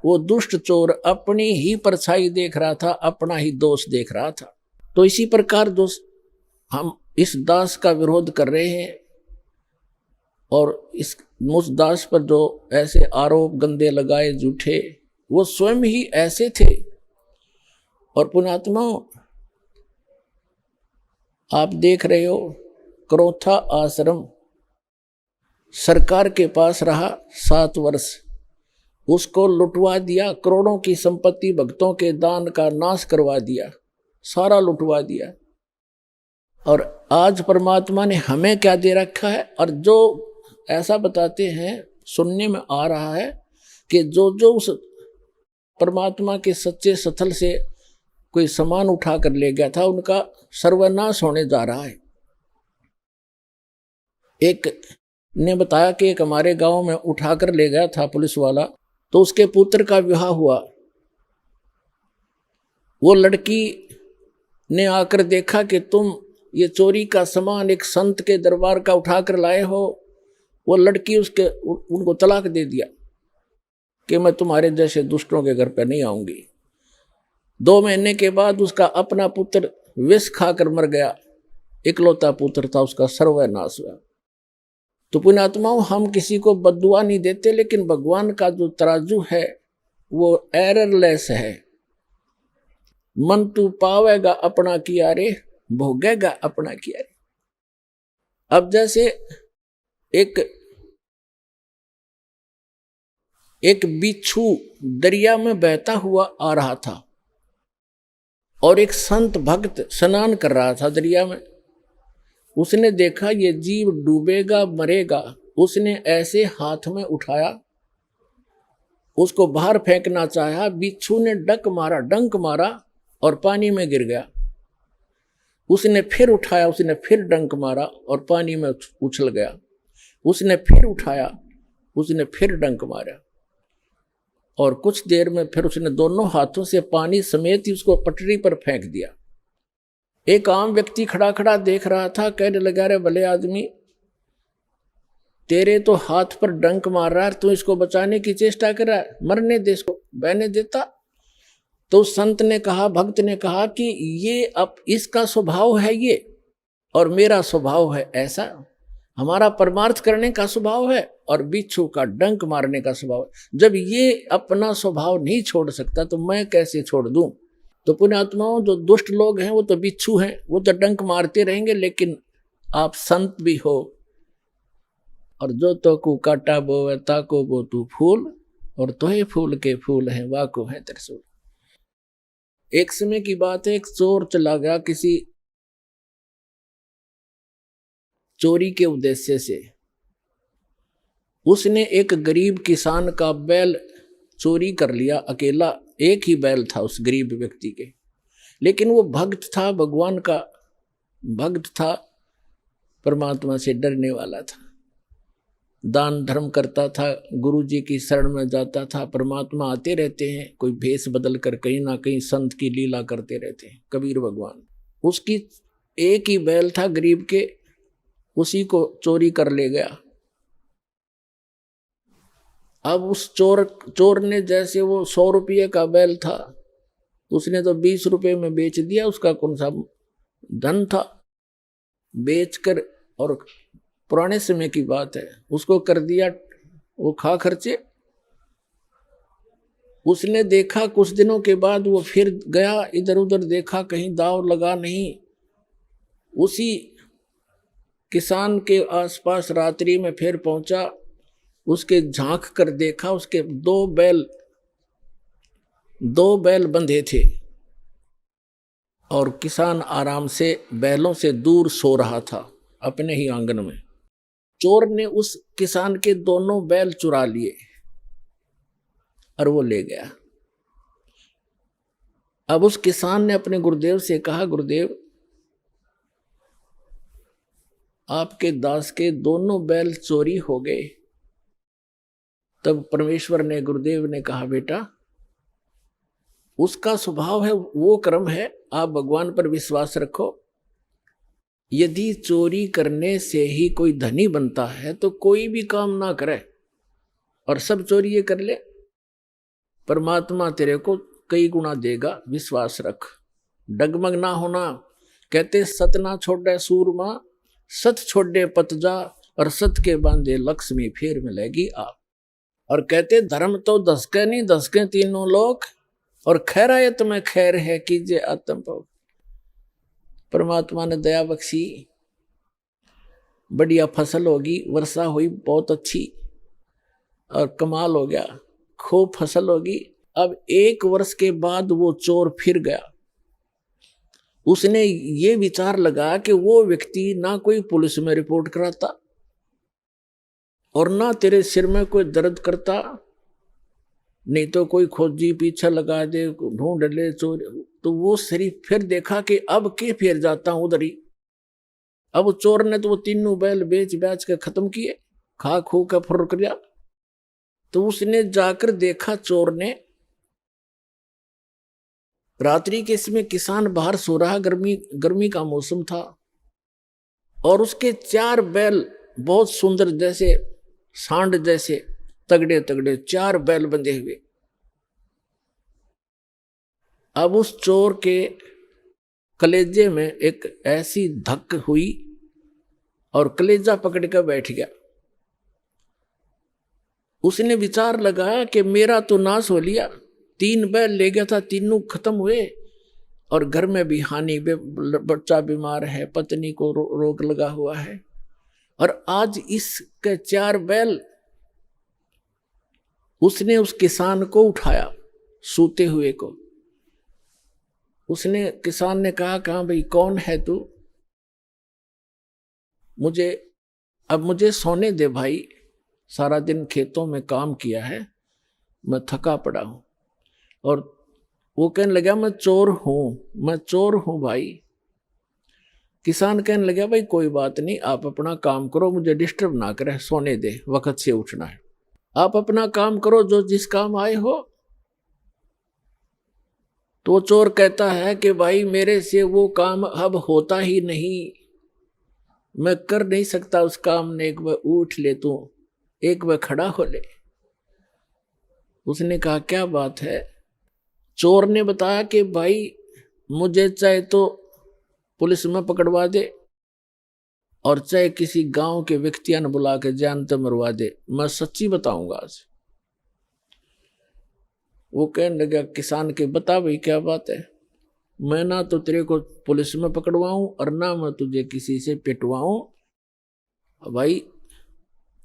वो दुष्ट चोर अपनी ही परछाई देख रहा था, अपना ही दोष देख रहा था। तो इसी प्रकार दोस्त हम इस दास का विरोध कर रहे हैं, और उस दास पर जो ऐसे आरोप गंदे लगाए झूठे, वो स्वयं ही ऐसे थे। और पुण्यात्माओं, आप देख रहे हो क्रोथा आश्रम सरकार के पास रहा 7 वर्ष, उसको लुटवा दिया, करोड़ों की संपत्ति भक्तों के दान का नाश करवा दिया, सारा लुटवा दिया। और आज परमात्मा ने हमें क्या दे रखा है। और जो ऐसा बताते हैं, सुनने में आ रहा है कि जो उस परमात्मा के सच्चे स्थल से कोई सामान उठा कर ले गया था, उनका सर्वनाश होने जा रहा है। एक ने बताया कि एक हमारे गांव में उठा कर ले गया था पुलिस वाला, तो उसके पुत्र का विवाह हुआ। वो लड़की ने आकर देखा कि तुम ये चोरी का सामान एक संत के दरबार का उठा कर लाए हो। वो लड़की उनको तलाक दे दिया। कि मैं तुम्हारे जैसे दुष्टों के घर पर नहीं आऊंगी। 2 महीने के बाद उसका अपना पुत्र विष खाकर मर गया, इकलौता पुत्र था उसका, सर्वनाश हुआ। तो पुण्यात्माओं, हम किसी को बद्दुआ नहीं देते, लेकिन भगवान का जो तराजू है वो एररलेस है। मन तू पावेगा अपना किया रे, भोगेगा अपना किया रे। अब जैसे एक बिच्छू दरिया में बहता हुआ आ रहा था और एक संत भक्त स्नान कर रहा था दरिया में। उसने देखा ये जीव डूबेगा मरेगा, उसने ऐसे हाथ में उठाया, उसको बाहर फेंकना चाहा। बिच्छू ने डंक मारा और पानी में गिर गया। उसने फिर उठाया, उसने फिर डंक मारा और पानी में उछल गया। उसने फिर उठाया, उसने फिर डंक मारा और कुछ देर में फिर उसने दोनों हाथों से पानी समेत ही उसको पटरी पर फेंक दिया। एक आम व्यक्ति खड़ा खड़ा देख रहा था, कहने लगा, रे भले आदमी, तेरे तो हाथ पर डंक मार रहा है, तू इसको बचाने की चेष्टा कर रहा है, मरने दे, इसको बहने देता। तो संत ने कहा, भक्त ने कहा कि ये अब इसका स्वभाव है ये, और मेरा स्वभाव है ऐसा। हमारा परमार्थ करने का स्वभाव है और बिच्छू का डंक मारने का स्वभाव है। जब ये अपना स्वभाव नहीं छोड़ सकता तो मैं कैसे छोड़ दूं? तो पुण्यात्माओं, जो दुष्ट लोग हैं वो तो बिच्छू हैं, वो तो डंक मारते रहेंगे, लेकिन आप संत भी हो। और जो तो को काटा बोवे ताको बो तू फूल, और तोहे फूल के फूल हैं वाको है त्रिशूल। एक समय की बात है, एक चोर चला गया किसी चोरी के उद्देश्य से। उसने एक गरीब किसान का बैल चोरी कर लिया, अकेला एक ही बैल था उस गरीब व्यक्ति के। लेकिन वो भक्त था, भगवान का भक्त था, परमात्मा से डरने वाला था, दान धर्म करता था, गुरु जी की शरण में जाता था। परमात्मा आते रहते हैं, कोई भेष बदल कर कहीं ना कहीं संत की लीला करते रहते हैं, कबीर भगवान। उसकी एक ही बैल था गरीब के, उसी को चोरी कर ले गया। अब उस चोर ने, जैसे वो 100 रुपये का बैल था, उसने तो 20 रुपये में बेच दिया। उसका कौन सा धन था, बेचकर, और पुराने समय की बात है, उसको कर दिया वो खा खर्चे। उसने देखा कुछ दिनों के बाद वो फिर गया, इधर उधर देखा, कहीं दाव लगा नहीं। उसी किसान के आसपास रात्रि में फिर पहुंचा, उसके झांक कर देखा, उसके 2 बैल बंधे थे और किसान आराम से बैलों से दूर सो रहा था अपने ही आंगन में। चोर ने उस किसान के दोनों बैल चुरा लिए और वो ले गया। अब उस किसान ने अपने गुरुदेव से कहा, गुरुदेव, आपके दास के दोनों बैल चोरी हो गए। तब परमेश्वर ने, गुरुदेव ने कहा, बेटा, उसका स्वभाव है, वो कर्म है, आप भगवान पर विश्वास रखो। यदि चोरी करने से ही कोई धनी बनता है तो कोई भी काम ना करे और सब चोरी ये कर ले, परमात्मा तेरे को कई गुना देगा, विश्वास रख, डगमग ना होना। कहते सत ना छोड़े सूरमा, सत छोड़े पतजा, और सत के बांधे लक्ष्मी फिर मिलेगी आप। और कहते धर्म तो दसके नहीं, दसके तीनों लोक, और खैरायत में खैर है कीजिए आत्म भोग। परमात्मा ने दया बख्शी, बढ़िया फसल होगी, वर्षा हुई बहुत अच्छी और कमाल हो गया, खूब फसल होगी। अब 1 वर्ष के बाद वो चोर फिर गया। उसने ये विचार लगा कि वो व्यक्ति ना कोई पुलिस में रिपोर्ट कराता और ना तेरे सिर में कोई दर्द करता, नहीं तो कोई खोजी पीछे लगा दे, ढूंढ ले चोर। तो वो शरीफ फिर देखा कि अब के फिर जाता हूं उधर ही। अब चोर ने तो वो 3 बैल बेच के खत्म किए, खा खू के फुर कर दिया। तो उसने जाकर देखा, चोर ने, रात्रि के समय किसान बाहर सो रहा, गर्मी का मौसम था, और उसके 4 बैल बहुत सुंदर, जैसे सांड जैसे तगड़े तगड़े 4 बैल बंधे हुए। अब उस चोर के कलेजे में एक ऐसी धक हुई और कलेजा पकड़ कर बैठ गया। उसने विचार लगाया कि मेरा तो नाश हो लिया, 3 बैल ले गया था, तीनों खत्म हुए, और घर में भी हानि, बच्चा बीमार है, पत्नी को रोग लगा हुआ है, और आज इसके 4 बैल। उसने उस किसान को उठाया, सूते हुए को। उसने किसान ने कहा भाई कौन है तू? मुझे सोने दे भाई, सारा दिन खेतों में काम किया है, मैं थका पड़ा हूं। और वो कहने लगा मैं चोर हूं भाई। किसान कहने लगा भाई कोई बात नहीं, आप अपना काम करो, मुझे डिस्टर्ब ना करे, सोने दे, वक्त से उठना है, आप अपना काम करो जो जिस काम आए हो। तो चोर कहता है कि भाई मेरे से वो काम अब होता ही नहीं, मैं कर नहीं सकता उस काम ने, एक बार उठ ले तू, एक बार खड़ा हो ले। उसने कहा क्या बात है? चोर ने बताया कि भाई मुझे चाहे तो पुलिस में पकड़वा दे और चाहे किसी गांव के व्यक्तियों ने बुला के जान तो मरवा दे, मैं सच्ची बताऊंगा आज। वो कहने लगा किसान के बता भाई क्या बात है? मैं ना तो तेरे को पुलिस में पकड़वाऊं और ना मैं तुझे किसी से पिटवाऊं, भाई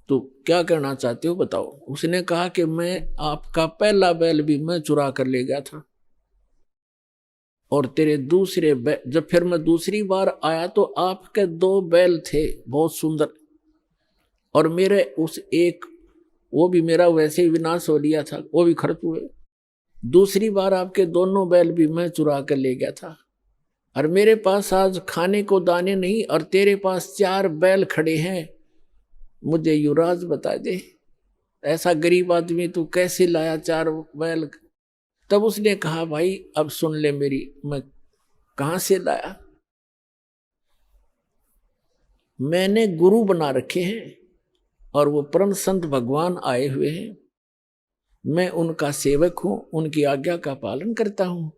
तो क्या करना चाहते हो बताओ। उसने कहा कि मैं आपका पहला बैल भी मैं चुरा कर ले गया था, और तेरे दूसरे बैल, जब फिर मैं दूसरी बार आया तो आपके 2 बैल थे बहुत सुंदर, और मेरे उस एक, वो भी मेरा वैसे ही विनाश हो लिया था, वो भी खर्च हुए। दूसरी बार आपके दोनों बैल भी मैं चुरा कर ले गया था, और मेरे पास आज खाने को दाने नहीं, और तेरे पास 4 बैल खड़े हैं, मुझे युवराज बता दे ऐसा गरीब आदमी तू कैसे लाया 4 बैल? तब उसने कहा भाई अब सुन ले मेरी, मैं कहां से लाया? मैंने गुरु बना रखे हैं और वो परम संत भगवान आए हुए हैं, मैं उनका सेवक हूं, उनकी आज्ञा का पालन करता हूं,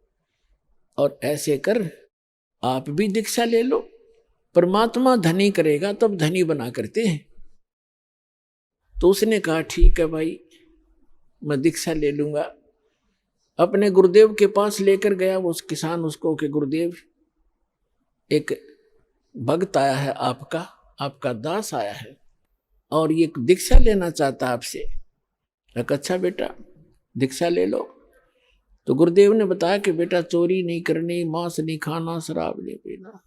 और ऐसे कर आप भी दीक्षा ले लो। परमात्मा धनी करेगा तब धनी बना करते हैं। तो उसने कहा ठीक है भाई, मैं दीक्षा ले लूंगा। अपने गुरुदेव के पास लेकर गया वो किसान उसको कि गुरुदेव एक भक्त आया है, आपका दास आया है और ये दीक्षा लेना चाहता आपसे। अच्छा बेटा दीक्षा ले लो। तो गुरुदेव ने बताया कि बेटा चोरी नहीं करनी, मांस नहीं खाना, शराब नहीं पीना।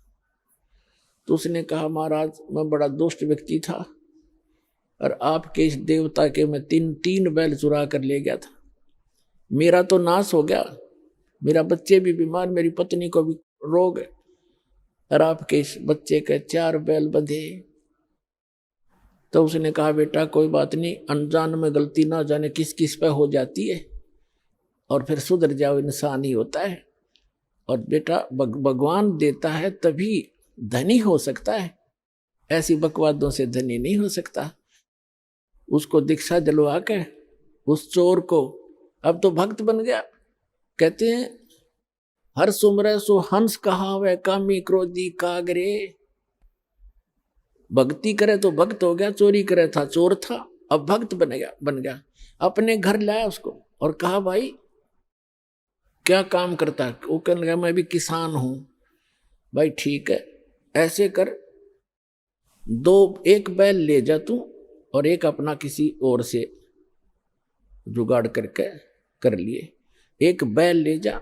तो उसने कहा महाराज मैं बड़ा दुष्ट व्यक्ति था और आपके इस देवता के मैं तीन बैल चुरा कर ले गया था, मेरा तो नाश हो गया, मेरा बच्चे भी बीमार, मेरी पत्नी को भी रोग है, और आपके इस बच्चे के 4 बैल बंधे। तो उसने कहा बेटा कोई बात नहीं, अनजान में गलती ना जाने किस किस पे हो जाती है, और फिर सुधर जाओ, इंसान ही होता है। और बेटा भगवान देता है तभी धनी हो सकता है, ऐसी बकवादों से धनी नहीं हो सकता। उसको दीक्षा दिलवा के उस चोर को अब तो भक्त बन गया। कहते हैं हर सुमरे सो हंस कहावे, कामी क्रोधी कागरे। भक्ति करे तो भक्त हो गया, चोरी करे था चोर था, अब भक्त बन गया। अपने घर लाया उसको और कहा भाई क्या काम करता है? वो कहने लगा मैं भी किसान हूं। भाई ठीक है, ऐसे कर, एक बैल ले जा तू और एक अपना किसी और से जुगाड़ करके कर लिए, एक बैल ले जा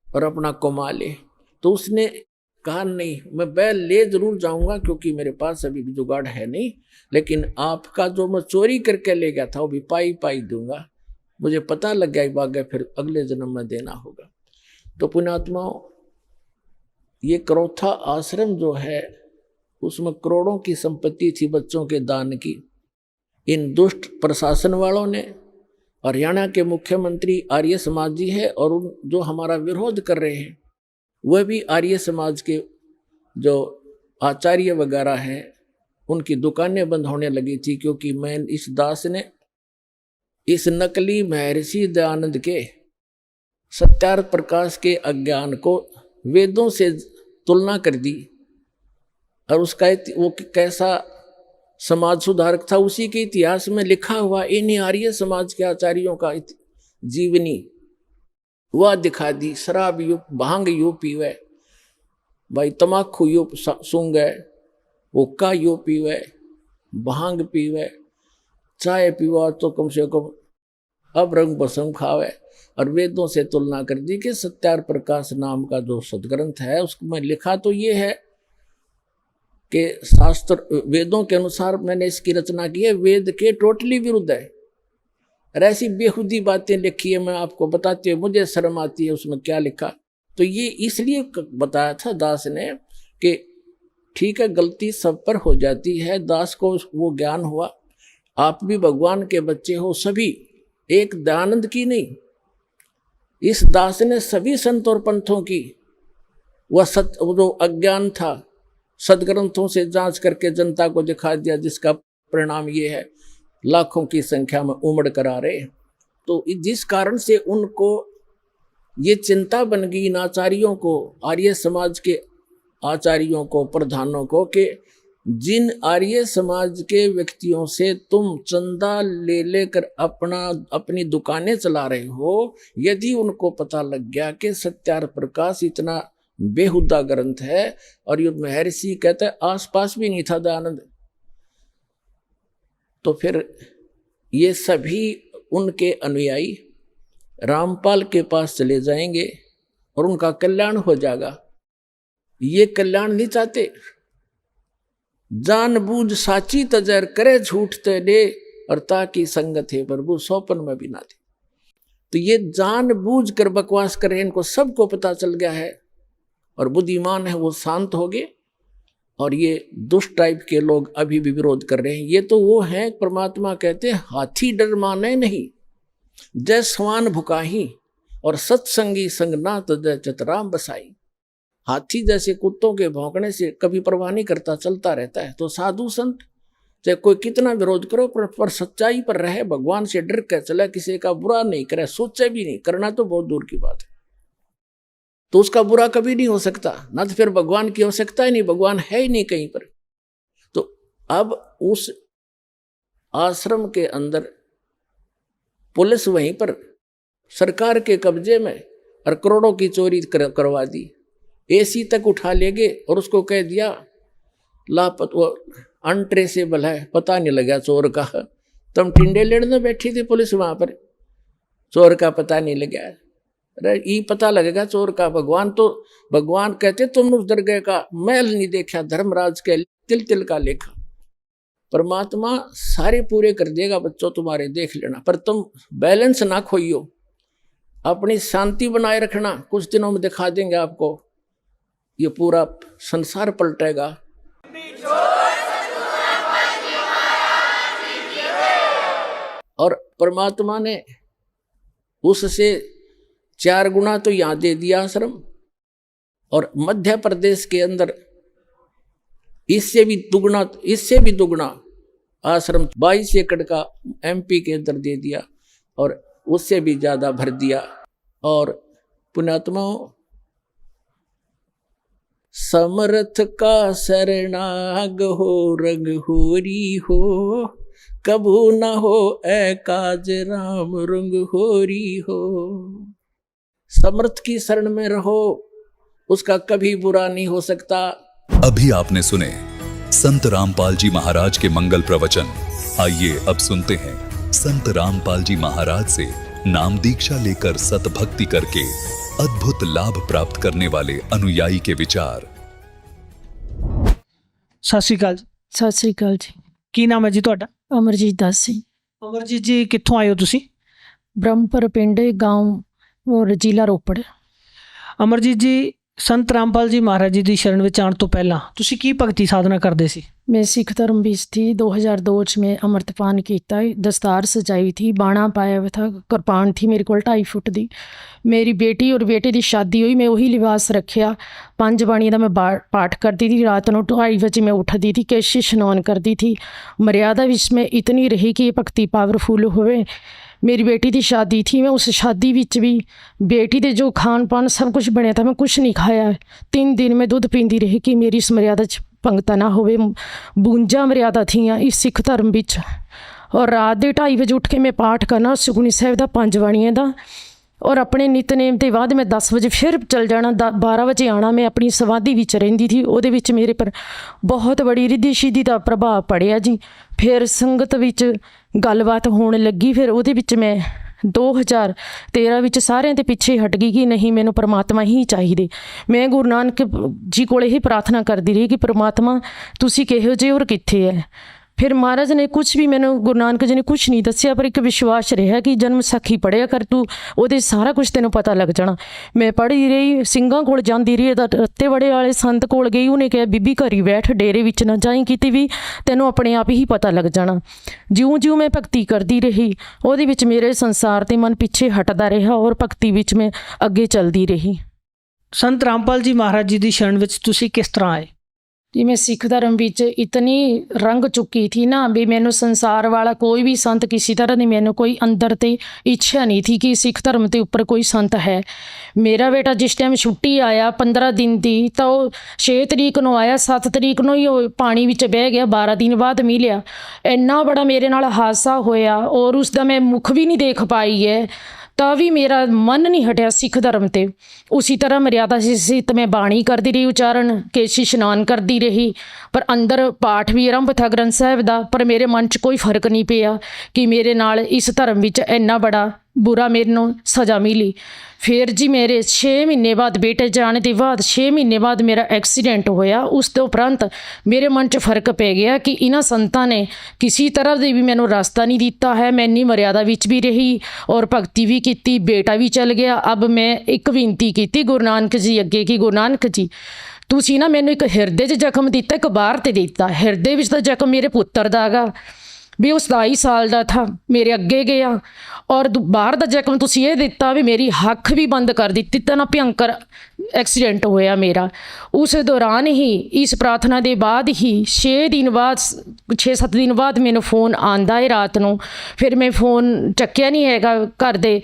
और अपना कमा ले। तो उसने कहा नहीं, मैं बैल ले जरूर जाऊंगा क्योंकि मेरे पास अभी भी जुगाड़ है नहीं, लेकिन आपका जो मैं चोरी करके ले गया था वो भी पाई दूंगा, मुझे पता लग गया बाग फिर अगले जन्म में देना होगा। तो पुण्यात्माओं, ये करौथा आश्रम जो है उसमें करोड़ों की संपत्ति थी बच्चों के दान की। इन दुष्ट प्रशासन वालों ने, हरियाणा के मुख्यमंत्री आर्य समाज जी है और उन जो हमारा विरोध कर रहे हैं वह भी आर्य समाज के जो आचार्य वगैरह हैं, उनकी दुकानें बंद होने लगी थी क्योंकि मैं इस दास ने इस नकली महर्षि दयानंद के सत्यार्थ प्रकाश के अज्ञान को वेदों से तुलना कर दी और उसका वो कैसा समाज सुधारक था उसी के इतिहास में लिखा हुआ इन आर्य समाज के आचार्यों का जीवनी वह दिखा दी। शराब यू भांग यू पीवे भाई, तमाकू यू सूंगे, हुक्का यू पीवे, भांग पीवे, चाय पीवा तो कम से कम अब रंग बसम खावे। और वेदों से तुलना कर दी कि सत्यार्थ प्रकाश नाम का जो सदग्रंथ है उसमें लिखा तो ये है कि शास्त्र वेदों के अनुसार मैंने इसकी रचना की है, वेद के टोटली विरुद्ध है। और ऐसी बेहुदी बातें लिखी है, मैं आपको बताती हूँ मुझे शर्म आती है उसमें क्या लिखा। तो ये इसलिए बताया था दास ने कि ठीक है गलती सब पर हो जाती है, दास को वो ज्ञान हुआ, आप भी भगवान के बच्चे हो सभी, एक दयानंद की नहीं। इस दास ने सभी संत और पंथों की वह जो अज्ञान था सदग्रंथों से जांच करके जनता को दिखा दिया, जिसका परिणाम ये है लाखों की संख्या में उमड़ कर आ रहे। तो जिस कारण से उनको ये चिंता बन गई इन आचार्यों को, आर्य समाज के आचार्यों को, प्रधानों को, कि जिन आर्य समाज के व्यक्तियों से तुम चंदा ले लेकर अपनी दुकानें चला रहे हो, यदि उनको पता लग गया कि सत्यार्थ प्रकाश इतना बेहुदा ग्रंथ है और ये महर्षि कहते हैं आसपास भी नहीं था दयानंद, तो फिर ये सभी उनके अनुयायी रामपाल के पास चले जाएंगे और उनका कल्याण हो जाएगा। ये कल्याण नहीं चाहते, जानबूझ साची तजर करे झूठ ते दे और ताकि संगत है प्रभु सौपन में भी ना दे। तो ये जानबूझ कर बकवास करे, इनको सबको पता चल गया है और बुद्धिमान है वो शांत हो गए। और ये दुष्ट टाइप के लोग अभी भी विरोध कर रहे हैं। ये तो वो हैं परमात्मा कहते हैं हाथी डर माने नहीं, जय स्वान भुकाही और सत्संगी संग ना तजय चतराम बसाई। हाथी जैसे कुत्तों के भौंकने से कभी परवाह नहीं करता, चलता रहता है। तो साधु संत चाहे कोई कितना विरोध करो पर सच्चाई पर रहे, भगवान से डर कर चले, किसी का बुरा नहीं करे, सोचे भी नहीं, करना तो बहुत दूर की बात है। तो उसका बुरा कभी नहीं हो सकता, ना तो फिर भगवान की आवश्यकता ही नहीं, भगवान है ही नहीं कहीं पर। तो अब उस आश्रम के अंदर पुलिस वहीं पर सरकार के कब्जे में और करोड़ों की चोरी करवा दी, एसी तक उठा ले गए और उसको कह दिया वो अनट्रेसेबल है, पता नहीं लगा चोर का। तुम टिंडे लेने बैठी थी पुलिस वहां पर, चोर का पता नहीं लगा। अरे ये पता लगेगा चोर का। भगवान कहते तुम उस दरगाह का महल नहीं देखा, धर्मराज के तिल तिल का लेखा। परमात्मा सारे पूरे कर देगा बच्चों तुम्हारे, देख लेना। पर तुम बैलेंस ना खोइयो, अपनी शांति बनाए रखना। कुछ दिनों में दिखा देंगे आपको, ये पूरा संसार पलटेगा। और परमात्मा ने उससे 4 गुना तो यहाँ दे दिया आश्रम, और मध्य प्रदेश के अंदर इससे भी दुगना आश्रम 22 एकड़ का MP के अंदर दे दिया, और उससे भी ज्यादा भर दिया। और पुण्यात्माओं, समर्थ का शरणाग हो रंग होरी हो, कबू न हो ए काज राम रंग होरी हो। समर्थ की शरण में रहो, उसका कभी बुरा नहीं हो सकता। अभी आपने सुने संत रामपाल जी महाराज के मंगल प्रवचन। आइए अब सुनते हैं संत रामपाल जी महाराज से नाम दीक्षा लेकर सतभक्ति करके अद्भुत लाभ प्राप्त करने वाले अनुयायी के विचार। सत श्री अकाल। सत श्री अकाल जी। ਕੀ ਨਾਮ ਹੈ ਜੀ ਤੁਹਾਡਾ? अमरजीत दास सिंह। ਅਮਰਜੀਤ ਜੀ ਕਿੱਥੋਂ ਆਏ ਹੋ ਤੁਸੀਂ? ब्रह्मपुर पिंड गांव और जिला रोपड़। ਅਮਰਜੀਤ ਜੀ ਸੰਤ ਰਾਮਪਾਲ ਜੀ ਮਹਾਰਾਜ ਜੀ ਦੀ ਸ਼ਰਨ ਵਿੱਚ ਆਉਣ ਤੋਂ ਪਹਿਲਾਂ ਤੁਸੀਂ ਕੀ ਭਗਤੀ ਸਾਧਨਾ ਕਰਦੇ ਸੀ? मैं सिख धर्म बीच थी। 2002 में अमृतपान किया, दस्तार सजाई थी, बाणा पाया हुआ था, कृपान थी मेरे को 2.5 फुट दी। मेरी बेटी और बेटे की शादी हुई, मैं वही लिबास रखिया। 5 बाणियां का मैं पाठ करती थी। रात को 2:30 बजे मैं उठती थी, केशी स्नान करती थी। मर्यादा विच में इतनी रही कि भक्ति पावरफुल होवे। मेरी बेटी की शादी थी, मैं उस शादी विच भी बेटी दे जो खान पान सब कुछ बनया था, मैं कुछ नहीं खाया। 3 दिन मैं दुध पींदी रही कि मेरी इस मर्यादा च पंगता ना होवे। 52 मर्यादा थियां इस सिख धर्म विच। और रात के 2:30 बजे उठ के मैं पाठ करना सुखमनी साहिब का 5 बाणियां दा, और अपने नितनेम के बाद मैं 10 बजे फिर चल जाना, 12 बजे आना। मैं अपनी समाधि विच रहिंदी थी, उहदे विच मेरे पर बहुत बड़ी रिद्धि सिद्धि का प्रभाव पड़िया जी। फिर संगत विच गलबात होने लगी, फिर उहदे विच मैं 2013 विच सारिਆਂ ਦੇ ਪਿੱਛੇ हट गई कि नहीं मैनू परमात्मा ही चाहिए। मैं गुरु नानक जी कोले ही प्रार्थना करती रही कि परमात्मा तुसी किहो जे और कित्थे है। फिर महाराज ने कुछ भी मैंने गुरु नानक जी ने कुछ नहीं दसिया, पर एक विश्वास रहा कि जन्म साखी पढ़िया कर तू, ਉਹਦੇ सारा कुछ तेनों पता लग जाना। मैं पढ़ी रही, ਸਿੰਘਾਂ ਕੋਲ ਜਾਂਦੀ ਰਹੀ, ਰੱਤੇ बड़े वाले संत कोल गई, उन्हें कहा बीबी घरी बैठ, डेरे विच ना जाई किते भी, तेनों अपने आप ही पता लग जाना। ਜਿਉਂ ਜਿਉਂ मैं भगती करती रही, ਉਹਦੇ ਵਿੱਚ मेरे संसार ते मन पिछे हटदा रहा और भगती विच मैं अगे चलती रही। ਸੰਤ ਰਾਮਪਾਲ ਜੀ ਮਹਾਰਾਜ ਜੀ ਦੀ ਸ਼ਰਨ ਵਿੱਚ ਤੁਸੀਂ ਕਿਸ ਤਰ੍ਹਾਂ ਆਏ? जी मैं सिख धर्म विच इतनी रंग चुकी थी ना भी मैनू संसार वाला कोई भी संत किसी तरह की मैनू कोई अंदर ते इच्छा नहीं थी कि सिख धर्म के उपर कोई संत है। मेरा बेटा जिस टाइम छुट्टी आया 15 दिन की, तो 6 तरीक को आया, 7 तरीक को ही पानी विच बह गया, 12 दिन बाद मिलिया। इन्ना बड़ा मेरे नाल हादसा होया और उसका मैं मुख भी नहीं देख पाई है, ਤਾਂ भी मेरा मन नहीं हटिया सिख धर्म ते। उसी तरह मर्यादा सी तो मैं बाणी करती रही, उच्चारण केशी इशनान करती रही, पर अंदर पाठ भी आरंभ था ग्रंथ साहिब का, पर मेरे मन च कोई फर्क नहीं पिया कि मेरे नाल इस धर्म विच इन्ना बड़ा बुरा मेरे सज़ा मिली। फिर जी मेरे 6 महीने बाद बेटे जाने के बाद 6 महीने बाद मेरा एक्सीडेंट होया। उस तो उपरंत मेरे मन च फर्क पै गया कि इन्हां संतां ने किसी तरह दे भी मैनू रास्ता नहीं दिता है। मैं इन्नी मर्यादा विच भी रही और भगती भी की, बेटा भी चल गया। अब मैं एक विनती की गुरु नानक जी अगे कि गुरु नानक जी तुसीं ना मैनू एक हिरदे च जख्म दिता, एक बाहर ते दिता। हिरदे विच तां जख्म मेरे पुत्तर दा गा भी वो 27 साल का था, मेरे अगे गया, और बाहर का जख्म तुसीं ये दिता भी मेरी हक भी बंद कर दी। इतना भयंकर एक्सीडेंट होया मेरा। उस दौरान ही इस प्रार्थना के बाद ही 6-7 दिन बाद मैनू फोन आंदा है रात को। फिर मैं फोन चक्या नहीं हैगा, घर दे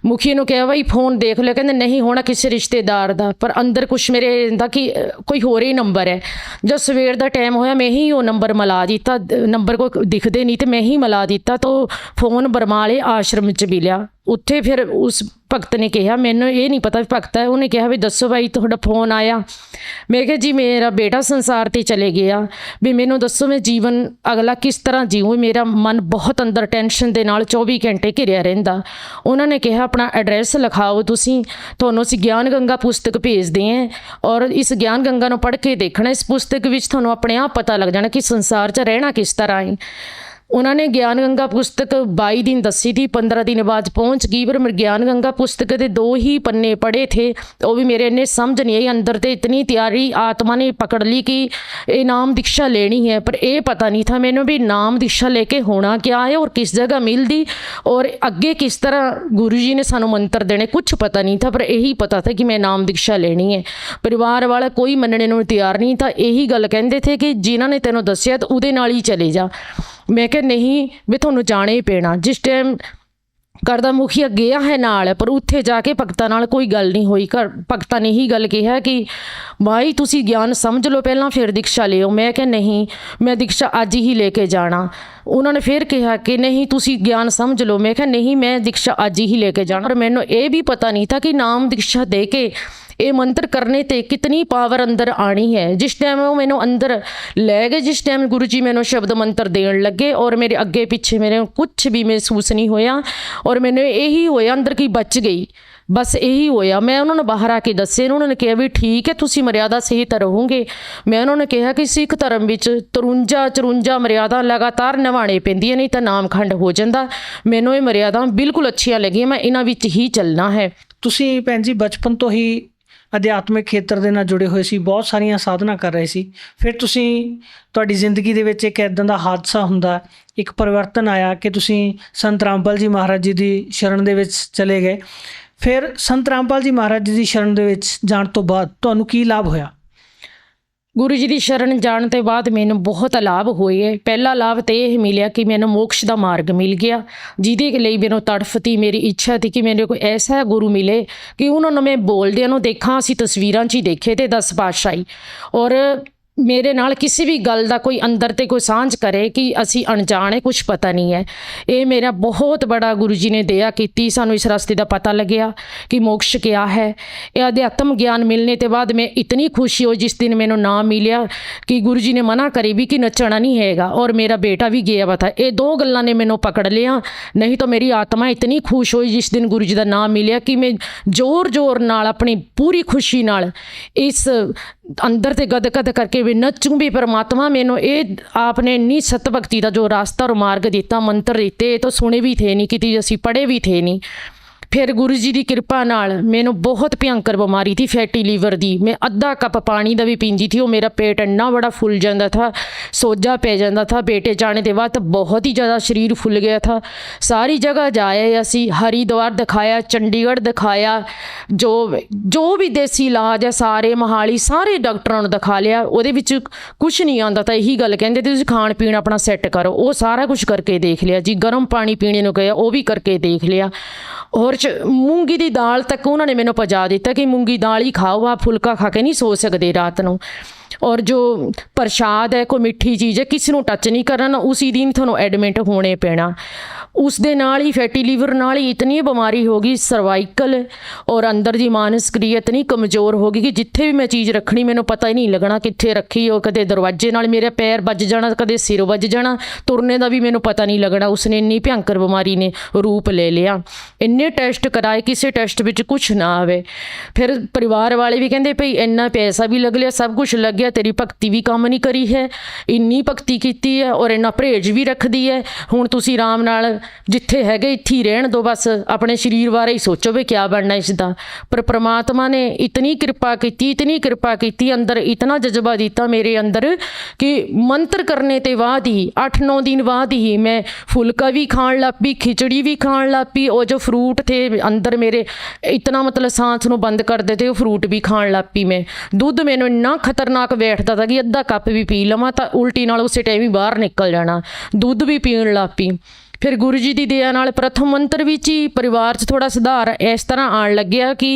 मुखी ने कहा भाई फोन देख लिया, कहते नहीं होना किसी रिश्तेदार का, पर अंदर कुछ मेरे दा कि कोई होर ही नंबर है। जब सवेर का टाइम होया मैं ही वो नंबर मिला दिता, नंबर कोई दिखते नहीं तो मैं ही मिला दिता, तो फोन बरमाले आश्रम च मिलिया। उत्थे फिर उस भगत ने कहा, मैनू ये नहीं पता भगत है, उन्हें कहा भी दसो भाई तुहाडा फोन आया। मैं कहा जी मेरा बेटा संसार ते चले गया, भी मैनू दसो मैं जीवन अगला किस तरह जीऊँ। मेरा मन बहुत अंदर टेंशन दे नाल 24 घंटे घिरिया रहिंदा। उन्होंने कहा अपना एड्रैस लिखाओ तुसीं, तुहानूं असीं ज्ञान गंगा पुस्तक भेजदे हैं और इस ज्ञान गंगा नूं पढ़ के देखना। इस पुस्तक विच तुहानूं अपने आप पता लग जाना कि संसार च रहना किस तरह है। उन्होंने ज्ञान गंगा पुस्तक 22 दिन दसी थी, 15 दिन बाद पहुँच गई, पर मैं ज्ञान गंगा पुस्तक के 2 ही पन्ने पढ़े थे, वो भी मेरे इन्ने समझ नहीं आई। अंदर तो इतनी तैयारी आत्मा ने पकड़ ली कि ये नाम दीक्षा लेनी है, पर ये पता नहीं था मैंने भी नाम दीक्षा लेके होना क्या है और किस जगह मिलती और अगे किस तरह गुरु जी ने सानू मंत्र देने, कुछ पता नहीं था। पर यही पता था कि मैं नाम दीक्षा लेनी है। परिवार वाला कोई मनने नूं तैयार नहीं था, यही गल कहते थे कि जिन्हों ने तेनों दसिया तो उहदे नाल ही चले जा। मैं कहा नहीं भी तुहानूं जाना ही पैना। जिस टाइम करदा मुखिया गया है नाल, पर उत्थे जाके भगतां नाल कोई गल नहीं हुई। घर भगतां ने ही गल कहा कि भाई तुसी ज्ञान समझ लो पहला फिर दीक्षा लियो। मैं कहा नहीं मैं दीक्षा अज ही लेके जाना। उन्होंने फिर कहा कि नहीं तुसी ज्ञान समझ लो। मैं कहा नहीं मैं दीक्षा अज ही लेके जाना। और मैनूं ये भी पता नहीं था कि नाम दीक्षा दे के ये मंत्र करने ते कितनी पावर अंदर आनी है। जिस टाइम वो मैनू अंदर लै गए, जिस टाइम गुरु जी मैनू शब्द मंत्र देन लगे और मेरे अगे पिछे मेरे कुछ भी महसूस नहीं होया और मैंने यही होया अंदर की बच गई, बस यही होया। मैं उन्होंने बाहर आके दसे, उन्होंने कहा भी ठीक है तुसी मर्यादा सहित रहोगे। मैं उन्होंने कहा कि सिख धर्म विच 53-54 मर्यादा लगातार निभाने पैंदियां, नहीं तो नाम खंड हो जाता। मैनू ये मर्यादा बिल्कुल अच्छियां लगियां, मैं इन्हां विच ही चलना है। ਤੁਸੀਂ ਭੈਣ ਜੀ ਬਚਪਨ ਤੋਂ ਹੀ ਅਧਿਆਤਮਿਕ ਖੇਤਰ ਦੇ ਨਾਲ ਜੁੜੇ ਹੋਏ ਸੀ, ਬਹੁਤ ਸਾਰੀਆਂ ਸਾਧਨਾ ਕਰ ਰਹੇ ਸੀ। ਫਿਰ ਤੁਸੀਂ ਤੁਹਾਡੀ ਜ਼ਿੰਦਗੀ ਦੇ ਵਿੱਚ ਇੱਕ ਇੱਦਾਂ ਦਾ ਹਾਦਸਾ ਹੁੰਦਾ, ਇੱਕ ਪਰਿਵਰਤਨ ਆਇਆ ਕਿ ਤੁਸੀਂ ਸੰਤ ਰਾਮਪਾਲ ਜੀ ਮਹਾਰਾਜ ਜੀ ਦੀ ਸ਼ਰਨ ਦੇ ਵਿੱਚ ਚਲੇ ਗਏ। ਫਿਰ ਸੰਤ ਰਾਮਪਾਲ ਜੀ ਮਹਾਰਾਜ ਜੀ ਦੀ ਸ਼ਰਨ ਦੇ ਵਿੱਚ ਜਾਣ ਤੋਂ ਬਾਅਦ ਤੁਹਾਨੂੰ ਕੀ ਲਾਭ ਹੋਇਆ? ਗੁਰੂ ਜੀ ਦੀ ਸ਼ਰਨ ਜਾਣ ਤੋਂ ਬਾਅਦ ਮੈਨੂੰ ਬਹੁਤ ਲਾਭ ਹੋਏ। ਪਹਿਲਾ ਲਾਭ ਤਾਂ ਇਹ ਮਿਲਿਆ ਕਿ ਮੈਨੂੰ ਮੋਕਸ਼ ਦਾ ਮਾਰਗ ਮਿਲ ਗਿਆ, ਜਿਹਦੇ ਲਈ ਮੈਨੂੰ ਤੜਫ ਤੀ, ਮੇਰੀ ਇੱਛਾ ਸੀ ਕਿ ਮੈਨੂੰ ਕੋਈ ਐਸਾ ਗੁਰੂ ਮਿਲੇ ਕਿ ਉਹਨਾਂ ਨੂੰ ਮੈਂ ਬੋਲਦਿਆਂ ਨੂੰ ਦੇਖਾਂ। ਅਸੀਂ ਤਸਵੀਰਾਂ 'ਚ ਹੀ ਦੇਖੇ ਤੇ 10 ਪਾਤਸ਼ਾਹੀ, ਔਰ ਮੇਰੇ ਨਾਲ ਕਿਸੇ ਵੀ ਗੱਲ ਦਾ ਕੋਈ ਅੰਦਰ ਤੇ ਕੋਈ ਸਾਂਝ ਕਰੇ ਕਿ ਅਸੀਂ ਅਣਜਾਣੇ, ਕੁਝ ਪਤਾ ਨਹੀਂ ਹੈ। ਇਹ ਮੇਰਾ ਬਹੁਤ ਬੜਾ ਗੁਰੂ ਜੀ ਨੇ ਦਇਆ ਕੀਤੀ। ਸਾਨੂੰ ਇਸ ਰਸਤੇ ਦਾ ਪਤਾ ਲੱਗਿਆ ਕਿ ਮੋਕਸ਼ ਕਿਆ ਹੈ। ਇਹ ਅਧਿਆਤਮ ਗਿਆਨ ਮਿਲਣੇ ਤੋਂ ਬਾਅਦ ਮੈਂ ਇਤਨੀ ਖੁਸ਼ੀ ਹੋਈ ਜਿਸ ਦਿਨ ਮੈਨੂੰ ਨਾਮ ਮਿਲਿਆ ਕਿ ਗੁਰੂ ਜੀ ਨੇ ਮਨਾ ਕਰੀ ਵੀ ਕਿ ਨੱਚਣਾ ਨਹੀਂ ਹੈਗਾ, ਔਰ ਮੇਰਾ ਬੇਟਾ ਵੀ ਗਿਆ ਵਾ। ਇਹ 2 ਗੱਲਾਂ ਨੇ ਮੈਨੂੰ ਪਕੜ ਲਿਆ, ਨਹੀਂ ਤਾਂ ਮੇਰੀ ਆਤਮਾ ਇਤਨੀ ਖੁਸ਼ ਹੋਈ ਜਿਸ ਦਿਨ ਗੁਰੂ ਜੀ ਦਾ ਨਾਮ ਮਿਲਿਆ ਕਿ ਮੈਂ ਜ਼ੋਰ ਨਾਲ ਆਪਣੀ ਪੂਰੀ ਖੁਸ਼ੀ ਨਾਲ ਇਸ ਅੰਦਰ ਤੇ ਗਦ ਕਰਕੇ ਵੀ ਨੱਚੂੰ ਵੀ। परमात्मा मैनू ये आपने इन्नी सत भगती का जो रास्ता और मार्ग दिता, मंत्र दिते, तो सुने भी थे नहीं, कितनी असी पढ़े भी थे नहीं। फिर गुरु जी की कृपा नाल मैनू बहुत भयंकर बीमारी थी, फैटी लीवर दी। मैं अद्धा कप पानी का भी पींदी थी, वो मेरा पेट इन्ना बड़ा फुल जाता था, सोजा पै जाता था। बेटे जाने के बाद बहुत ही ज़्यादा शरीर फुल गया था। सारी जगह जाए असी, हरिद्वार दिखाया, चंडीगढ़ दिखाया, जो भी देसी इलाज है सारे, मोहाली सारे डॉक्टरों ने दिखा लिया। वो कुछ नहीं आता था, यही गल कहते थे तुसीं खाण पीण अपना सैट करो। वो सारा कुछ करके देख लिया जी। गर्म पानी पीने को कहा, वो भी करके देख लिया। और मूंगी की दाल तक उन्होंने मैनू पजा दिता कि मूंगी दाल ही खाओ, आप फुलका खा के नहीं सो सकते रात को। और जो प्रसाद है, कोई मिठी चीज़ है, किसी को टच नहीं करना, उसी दिन थोड़ा एडमिट होने पैना। उस दे नाल ही फैटी लीवर नाल ही इतनी बीमारी हो गई, सर्वाइकल और अंदर की मानस क्रिया इतनी कमज़ोर हो गई कि जिथे भी मैं चीज़ रखनी मैनू पता ही नहीं लगना कित्थे रखी हो। कदे दरवाजे नाल मेरे पैर बज जाना, कदे सिर बज जाना, तुरने का भी मैनू पता नहीं लगना। उसने इन्नी भयंकर बीमारी ने रूप ले लिया। इन्ने टैसट कराए, किसी टैसट में कुछ ना आवे। फिर परिवार वाले भी कहते भई इन्ना पैसा भी लग लिया, सब कुछ लग गया, तेरी भगती भी काम नहीं करी है, इन्नी भगती की है और इन्ना परहेज भी रखदी है। हुण तुसीं आराम नाल जिथे हैगे इत्थे ही रहण दो, बस अपने शरीर बारे ही सोचो भी क्या बनना इसका। पर परमात्मा ने इतनी कृपा की, इतनी कृपा की, अंदर इतना जज्बा दिता मेरे अंदर कि मंत्र करने के बाद ही 8-9 दिन बाद ही मैं फुलका भी खाण लग पई, खिचड़ी भी खाण लग पई। और जो फ्रूट थे अंदर मेरे इतना मतलब सांस नूं बंद कर देते, वो फ्रूट भी खाण लग पई मैं। दुध मैनूं इन्ना खतरनाक बैठता था कि अद्धा कप भी पी लवां तो उल्टी नाल उसे टाइम ही बाहर निकल जाना। दुध भी पीण लग पई। फिर गुरु जी की दया नाल प्रथम मंत्र विच ही परिवार च थोड़ा सुधार इस तरह आन लग गया कि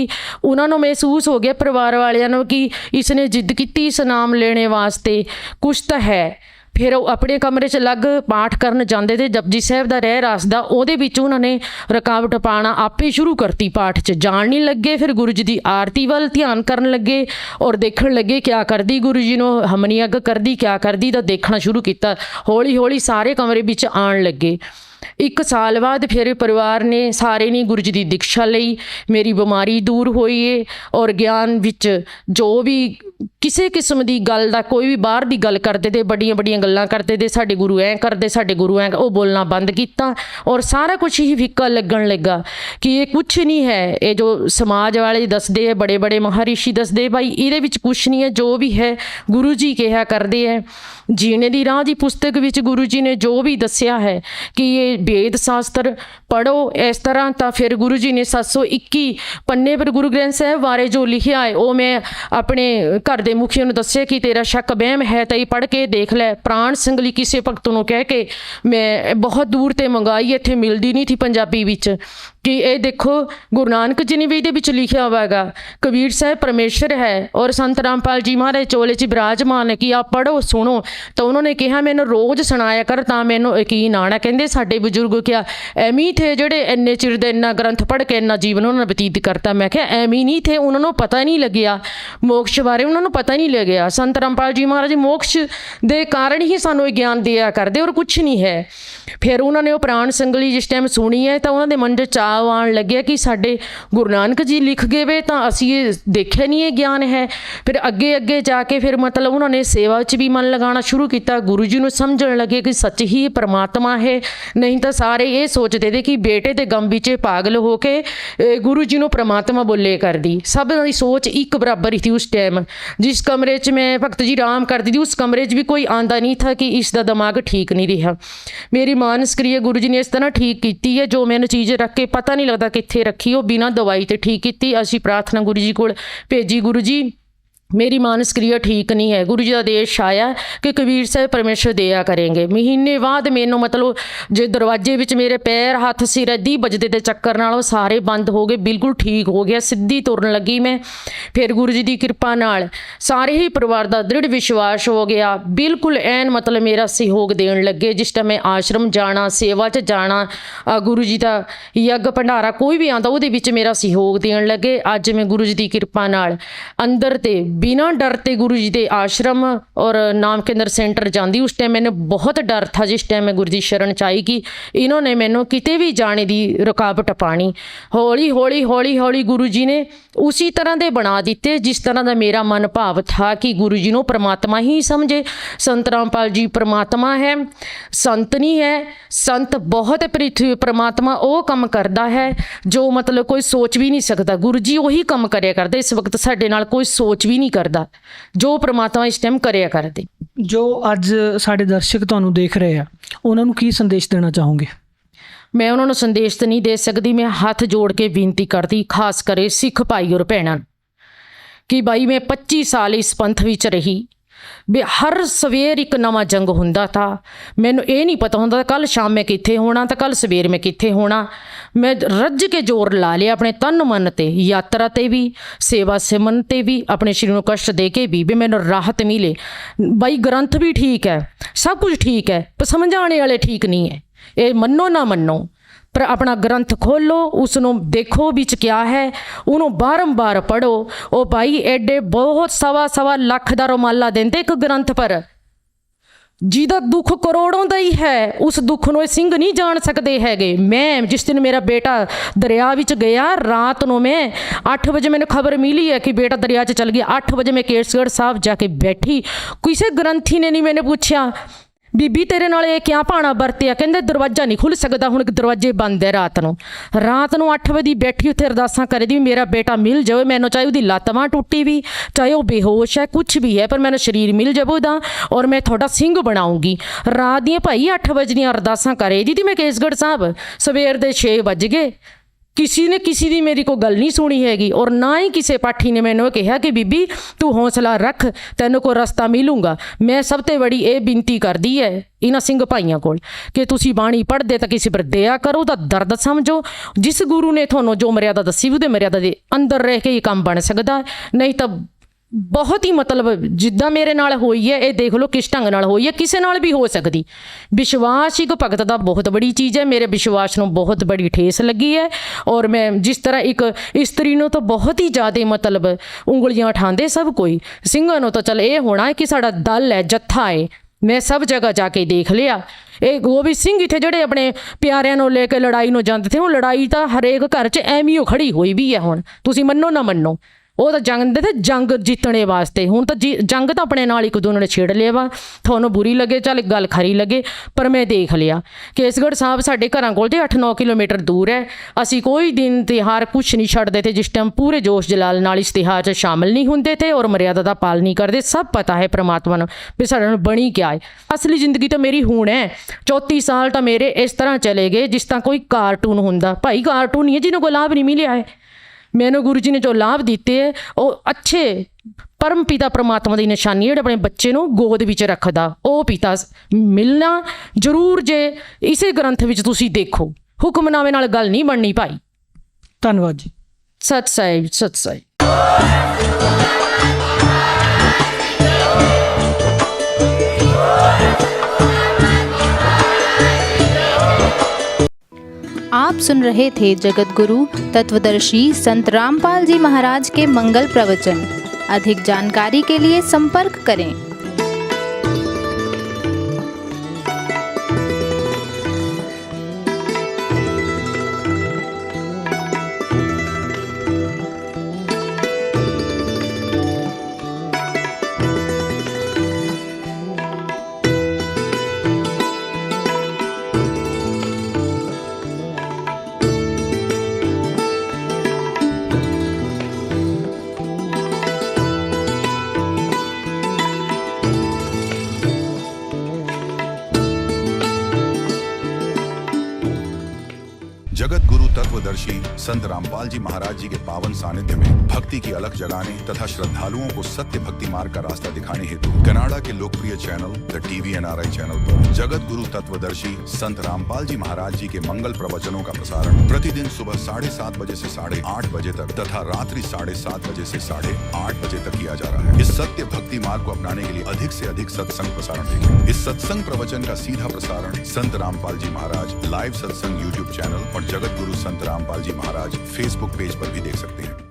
उन्होंने महसूस हो गया परिवार वालियां कि इसने जिद की इस नाम लेने वास्ते, कुछ तो है। फिर अपने कमरे च अलग पाठ करन जाते थे, जपजी साहब का रह रासदा, ਉਹਦੇ ਵਿੱਚ उन्होंने रुकावट पाना आपे शुरू करती, पाठ च जान नहीं लगे। फिर गुरु जी की आरती वाल ध्यान करन लगे और देखण लगे क्या करदी गुरु जी नूं, हमनी अग करदी क्या करदी, तो देखना शुरू किया। हौली हौली सारे कमरे विच आन लगे। 1 साल बाद फिर परिवार ने सारे ने गुरु जी की दीक्षा लई, मेरी बीमारी दूर हुई है। और ज्ञान विच जो भी किसी किस्म की गल का, कोई भी बाहर की गल करते थे, बड़ियां बड़ियां गल्लां करते थे, साडे गुरु ऐ करते, साडे गुरु ऐ, वो बोलना बंद किया। और सारा कुछ ही फिक्का लगन लगा कि ये कुछ नहीं है, ये जो समाज वाले दसदे है, बड़े बड़े महारिषि दसदे, भाई ये कुछ नहीं है, जो भी है गुरु जी कहा करते हैं। जीने दी राह दी पुस्तक विच गुरु जी ने जो भी दस्या है कि ये वेद शास्त्र पढ़ो इस तरह, तो फिर गुरु जी ने 721 पन्ने पर गुरु ग्रंथ साहब बारे जो लिखिया है, वो मैं अपने घर के मुखिया ने दस्या कि तेरा शक बहम है तो ये पढ़ के देख लै। प्राण संगली किसी भगत नूं कह के मैं बहुत दूर ते मंगाई, इत्थे मिलती नहीं थी पंजाबी विच, कि ये देखो गुरु नानक जी ने भी ये लिखा हुआ है कबीर साहब परमेश्वर है और संत रामपाल जी महाराज चोले च विराजमान है, कि आप पढ़ो सुनो। तो उन्होंने कहा मैनू रोज़ सुनाया कर, तो मैनू यकीन आना। कहते साडे बजुर्ग क्या एवं थे जोड़े इन्ने चिर दे इन्ना ग्रंथ पढ़ के इन्ना जीवन उन्होंने बतीत करता। मैं क्या एवं नहीं थे, उन्होंने पता नहीं लग्या मोक्ष बारे, उन्होंने पता नहीं लग्या। संत रामपाल जी महाराज मोक्ष दे कारण ही सानू ज्ञान दिया करते और कुछ नहीं है। फिर उन्होंने वो प्राण संगली जिस टाइम सुनी है तो उन्होंने मन च चाव आन लग्या कि साडे गुरु नानक जी लिख गए वे, तो असी ये देखिया नहीं ये ज्ञान है। फिर अगे अगे जाके फिर मतलब उन्होंने सेवा च भी मन लगाना शुरू किया। गुरु जी नूं समझण लगे कि सच ही परमात्मा है, नहीं तो सारे ये सोचते थे कि बेटे के गम विच पागल होके गुरु जी नूं परमात्मा बोले कर दी। सब दी सोच एक बराबर ही थी उस टाइम। जिस कमरे च मैं भगत जी आराम करती थी, उस कमरे च भी कोई आंदा नहीं था कि इसका दिमाग ठीक नहीं रहा। मेरी मानस क्रिया गुरु जी ने इस तरह ठीक की है, जो मैंने चीज़ रख के पता नहीं लगता कित्थे रखी, वो बिना दवाई तो ठीक की। असी प्रार्थना गुरु जी को भेजी, गुरु जी मेरी मानस क्रिया ठीक नहीं है। गुरु जी का आदेश आया कि कबीर साहब परमेश्वर दिया करेंगे। महीने बाद मैनू मतलब जो दरवाजे विच मेरे पैर हथ सिर इदां ही बजदे ते चक्कर नाल वो सारे बंद हो गए, बिल्कुल ठीक हो गया, सीधी तुरन लगी मैं। फिर गुरु जी की कृपा नाल सारे ही परिवार का दृढ़ विश्वास हो गया, बिल्कुल ऐन मतलब मेरा सहयोग देन लगे। जिस टाइम मैं आश्रम जाना, सेवा च जाना, गुरु जी का यज्ञ भंडारा कोई भी आंदा उहदे विच मेरा सहयोग देन लगे। अज मैं गुरु जी की कृपा नाल अंदर ते बिना डर ते गुरु जी के आश्रम और नाम केंद्र सेंटर जाती। उस टाइम मैंने बहुत डर था, जिस टाइम मैं गुरु जी शरण च आई कि इन्होंने मैनू किते भी जाने की रुकावट पानी। हौली हौली हौली हौली गुरु जी ने उसी तरह दे बना दिते जिस तरह का मेरा मन भाव था कि गुरु जी को परमात्मा ही समझे। संत रामपाल जी परमात्मा है, संत नहीं है। संत बहुत पृथ्वी, परमात्मा वो काम करता है जो मतलब कोई सोच भी नहीं सकता। गुरु जी वही काम करया करते। इस वक्त साडे नाल कोई सोच भी नहीं करता जो परमात्मा इस टाइम करया करते। जो अज साडे दर्शक तुहानूं देख रहे हैं उन्हां नूं की संदेश देना चाहोगे? मैं उन्होंने संदेश तो नहीं दे सकती, मैं हाथ जोड़ के बेनती करती खास करे सिख भाई और भैनों कि भाई मैं 25 साल इस पंथ विच रही, भी हर सवेर एक नवा जंग हुंदा था। मैनू ये नहीं पता होंदा कल शाम मैं कित्थे होना तो कल सवेर मैं कित्थे होना। मैं रज के जोर ला लिया अपने तन मन ते, यात्रा ते भी, सेवा सिमन ते भी, अपने शरीर को कष्ट दे के भी मैनू राहत मिले। भाई ग्रंथ भी ठीक है, सब कुछ ठीक है, पर समझाने वाले ठीक नहीं है। ये मनो ना मनो, पर अपना ग्रंथ खोलो, उसनों देखो बिच क्या है, उन्होंने बारंबार पढ़ो। ओ भाई एडे बहुत सवा लाख दा रुमाला देंदे एक ग्रंथ पर, जिहदा दुख करोड़ों का ही है, उस दुख नूं सिंह नहीं जान सकते हैगे। मैं जिस दिन मेरा बेटा दरिया विच गया, रात नूं मैं 8 बजे मैंने खबर मिली है कि बेटा दरिया च चल गया। 8 बजे मैं केसगढ़ साहब जाके बैठी, किसी ग्रंथी ने नहीं मैंने पूछा बीबी तेरे नाल ये क्या भाना वरत्या, कहंदे दरवाजा नहीं खुल सकता हुण, दरवाजे बंद है। रात नूं 8 बजे बैठी उत्थे अरदासां करे दी मेरा बेटा मिल जाए, मैनूं चाहे उहदी लत्त बांह टुटी भी, चाहे वो बेहोश है, कुछ भी है, पर मैनूं शरीर मिल जाए उहदा और मैं तुहाडा सिंह बनाऊंगी। रात दियां भाई 8 बजे दियां अरदासां करे दी मैं केसगढ़ साहब, सवेर दे 6 बज गए। किसी ने किसी दी मेरी कोई गल नहीं सुनी हैगी, और ना ही किसी पाठी ने मैंने कहा कि बीबी तू हौसला रख, तैनूं को रास्ता मिलूंगा। मैं सब ते बड़ी ये बिनती कर दी है इन्हां सिंह भाइयों को कि तुसी बाणी पढ़दे तो किसी पर दया करो, उहदा दर्द समझो। जिस गुरु ने तुहानूं जो मर्यादा दसी उहदे मर्यादा दे अंदर रह के ये काम बन सकदा, नहीं तो बहुत ही मतलब जिद्दां मेरे नाल होई है, ये देख लो किस ढंग नाल होई है, किसी नाल भी हो सकती। विश्वास एक भगत दा बहुत बड़ी चीज़ है। मेरे विश्वास नूं बहुत बड़ी ठेस लगी है, और मैं जिस तरह एक इस्त्री नूं तो बहुत ही ज़्यादा मतलब उंगलियां उठांदे सब कोई, ਸਿੰਘਾਂ नूं तो चल ये होना है कि साडा दल है, जत्था है। मैं सब जगह जाके देख लिया। ਇਹ गोबिंद सिंह इत्थे ਜਿਹੜੇ ਆਪਣੇ ਪਿਆਰਿਆਂ ਨੂੰ ਲੈ ਕੇ ਲੜਾਈ ਨੂੰ ਜਾਂਦੇ थे, ਉਹ ਲੜਾਈ ਤਾਂ ਹਰੇਕ ਘਰ 'ਚ ਐਵੇਂ ਹੀ ਖੜੀ ਹੋਈ ਵੀ ਹੈ। ਹੁਣ ਤੁਸੀਂ ਮੰਨੋ ਨਾ ਮੰਨੋ, ਉਹ ਤਾਂ ਜੰਗ ਦੇ थे जंग जीतने वास्ते। हुण तो जंग तो अपने नाल एक दूसरे ने छेड़ लिया वा, थानू बुरी लगे चल गल खरी लगे, पर मैं देख लिया केसगढ़ साहब साडे घरां कोल ते 8-9 किलोमीटर दूर है। असी कोई दिन तिहार कुछ नहीं छड्डदे थे, जिस टाइम पूरे जोश जलाल नाल इस तिहार च शामिल नहीं हुंदे थे और मर्यादा दा पाल नहीं करते। सब पता है परमात्मा नूं भी साडे नाल बणी क्या है। असली जिंदगी तो मेरी हुण है, 34 साल तो मेरे इस तरह चले गए जिस तरह कोई कार्टून हुंदा। भाई कार्टून नहीं है जिन्हों को लाभ नहीं मिलिया है। मैनू गुरु जी ने जो लाभ दिते है वो अच्छे परम पिता परमात्मा की निशानी है, अपने बच्चे नूं गोद विच रखदा वो पिता मिलना जरूर। जे इसे ग्रंथ विच तुसीं देखो, हुक्मनामे नाल गल नहीं बननी भाई। धन्यवाद जी। सत साहिब, सत साहिब। आप सुन रहे थे जगत गुरु तत्वदर्शी संत रामपाल जी महाराज के मंगल प्रवचन। अधिक जानकारी के लिए संपर्क करें। तत्वदर्शी संत रामपाल जी महाराज जी के पावन सानिध्य में भक्ति की अलख जगाने तथा श्रद्धालुओं को सत्य भक्ति मार्ग का रास्ता दिखाने हेतु कनाडा के लोकप्रिय चैनल द TVNRI चैनल पर जगत गुरु तत्वदर्शी संत रामपाल जी महाराज जी के मंगल प्रवचनों का प्रसारण प्रतिदिन सुबह 7:30 बजे से 8:30 बजे तक तथा रात्रि 7:30 बजे से 8:30 बजे तक किया जा रहा है। इस सत्य भक्ति मार्ग को अपनाने के लिए अधिक से अधिक सत्संग प्रसारण देखें। इस सत्संग प्रवचन का सीधा प्रसारण संत रामपाल जी महाराज लाइव सत्संग YouTube चैनल और जगत गुरु संत रामपाल जी महाराज Facebook पेज पर भी देख सकते हैं।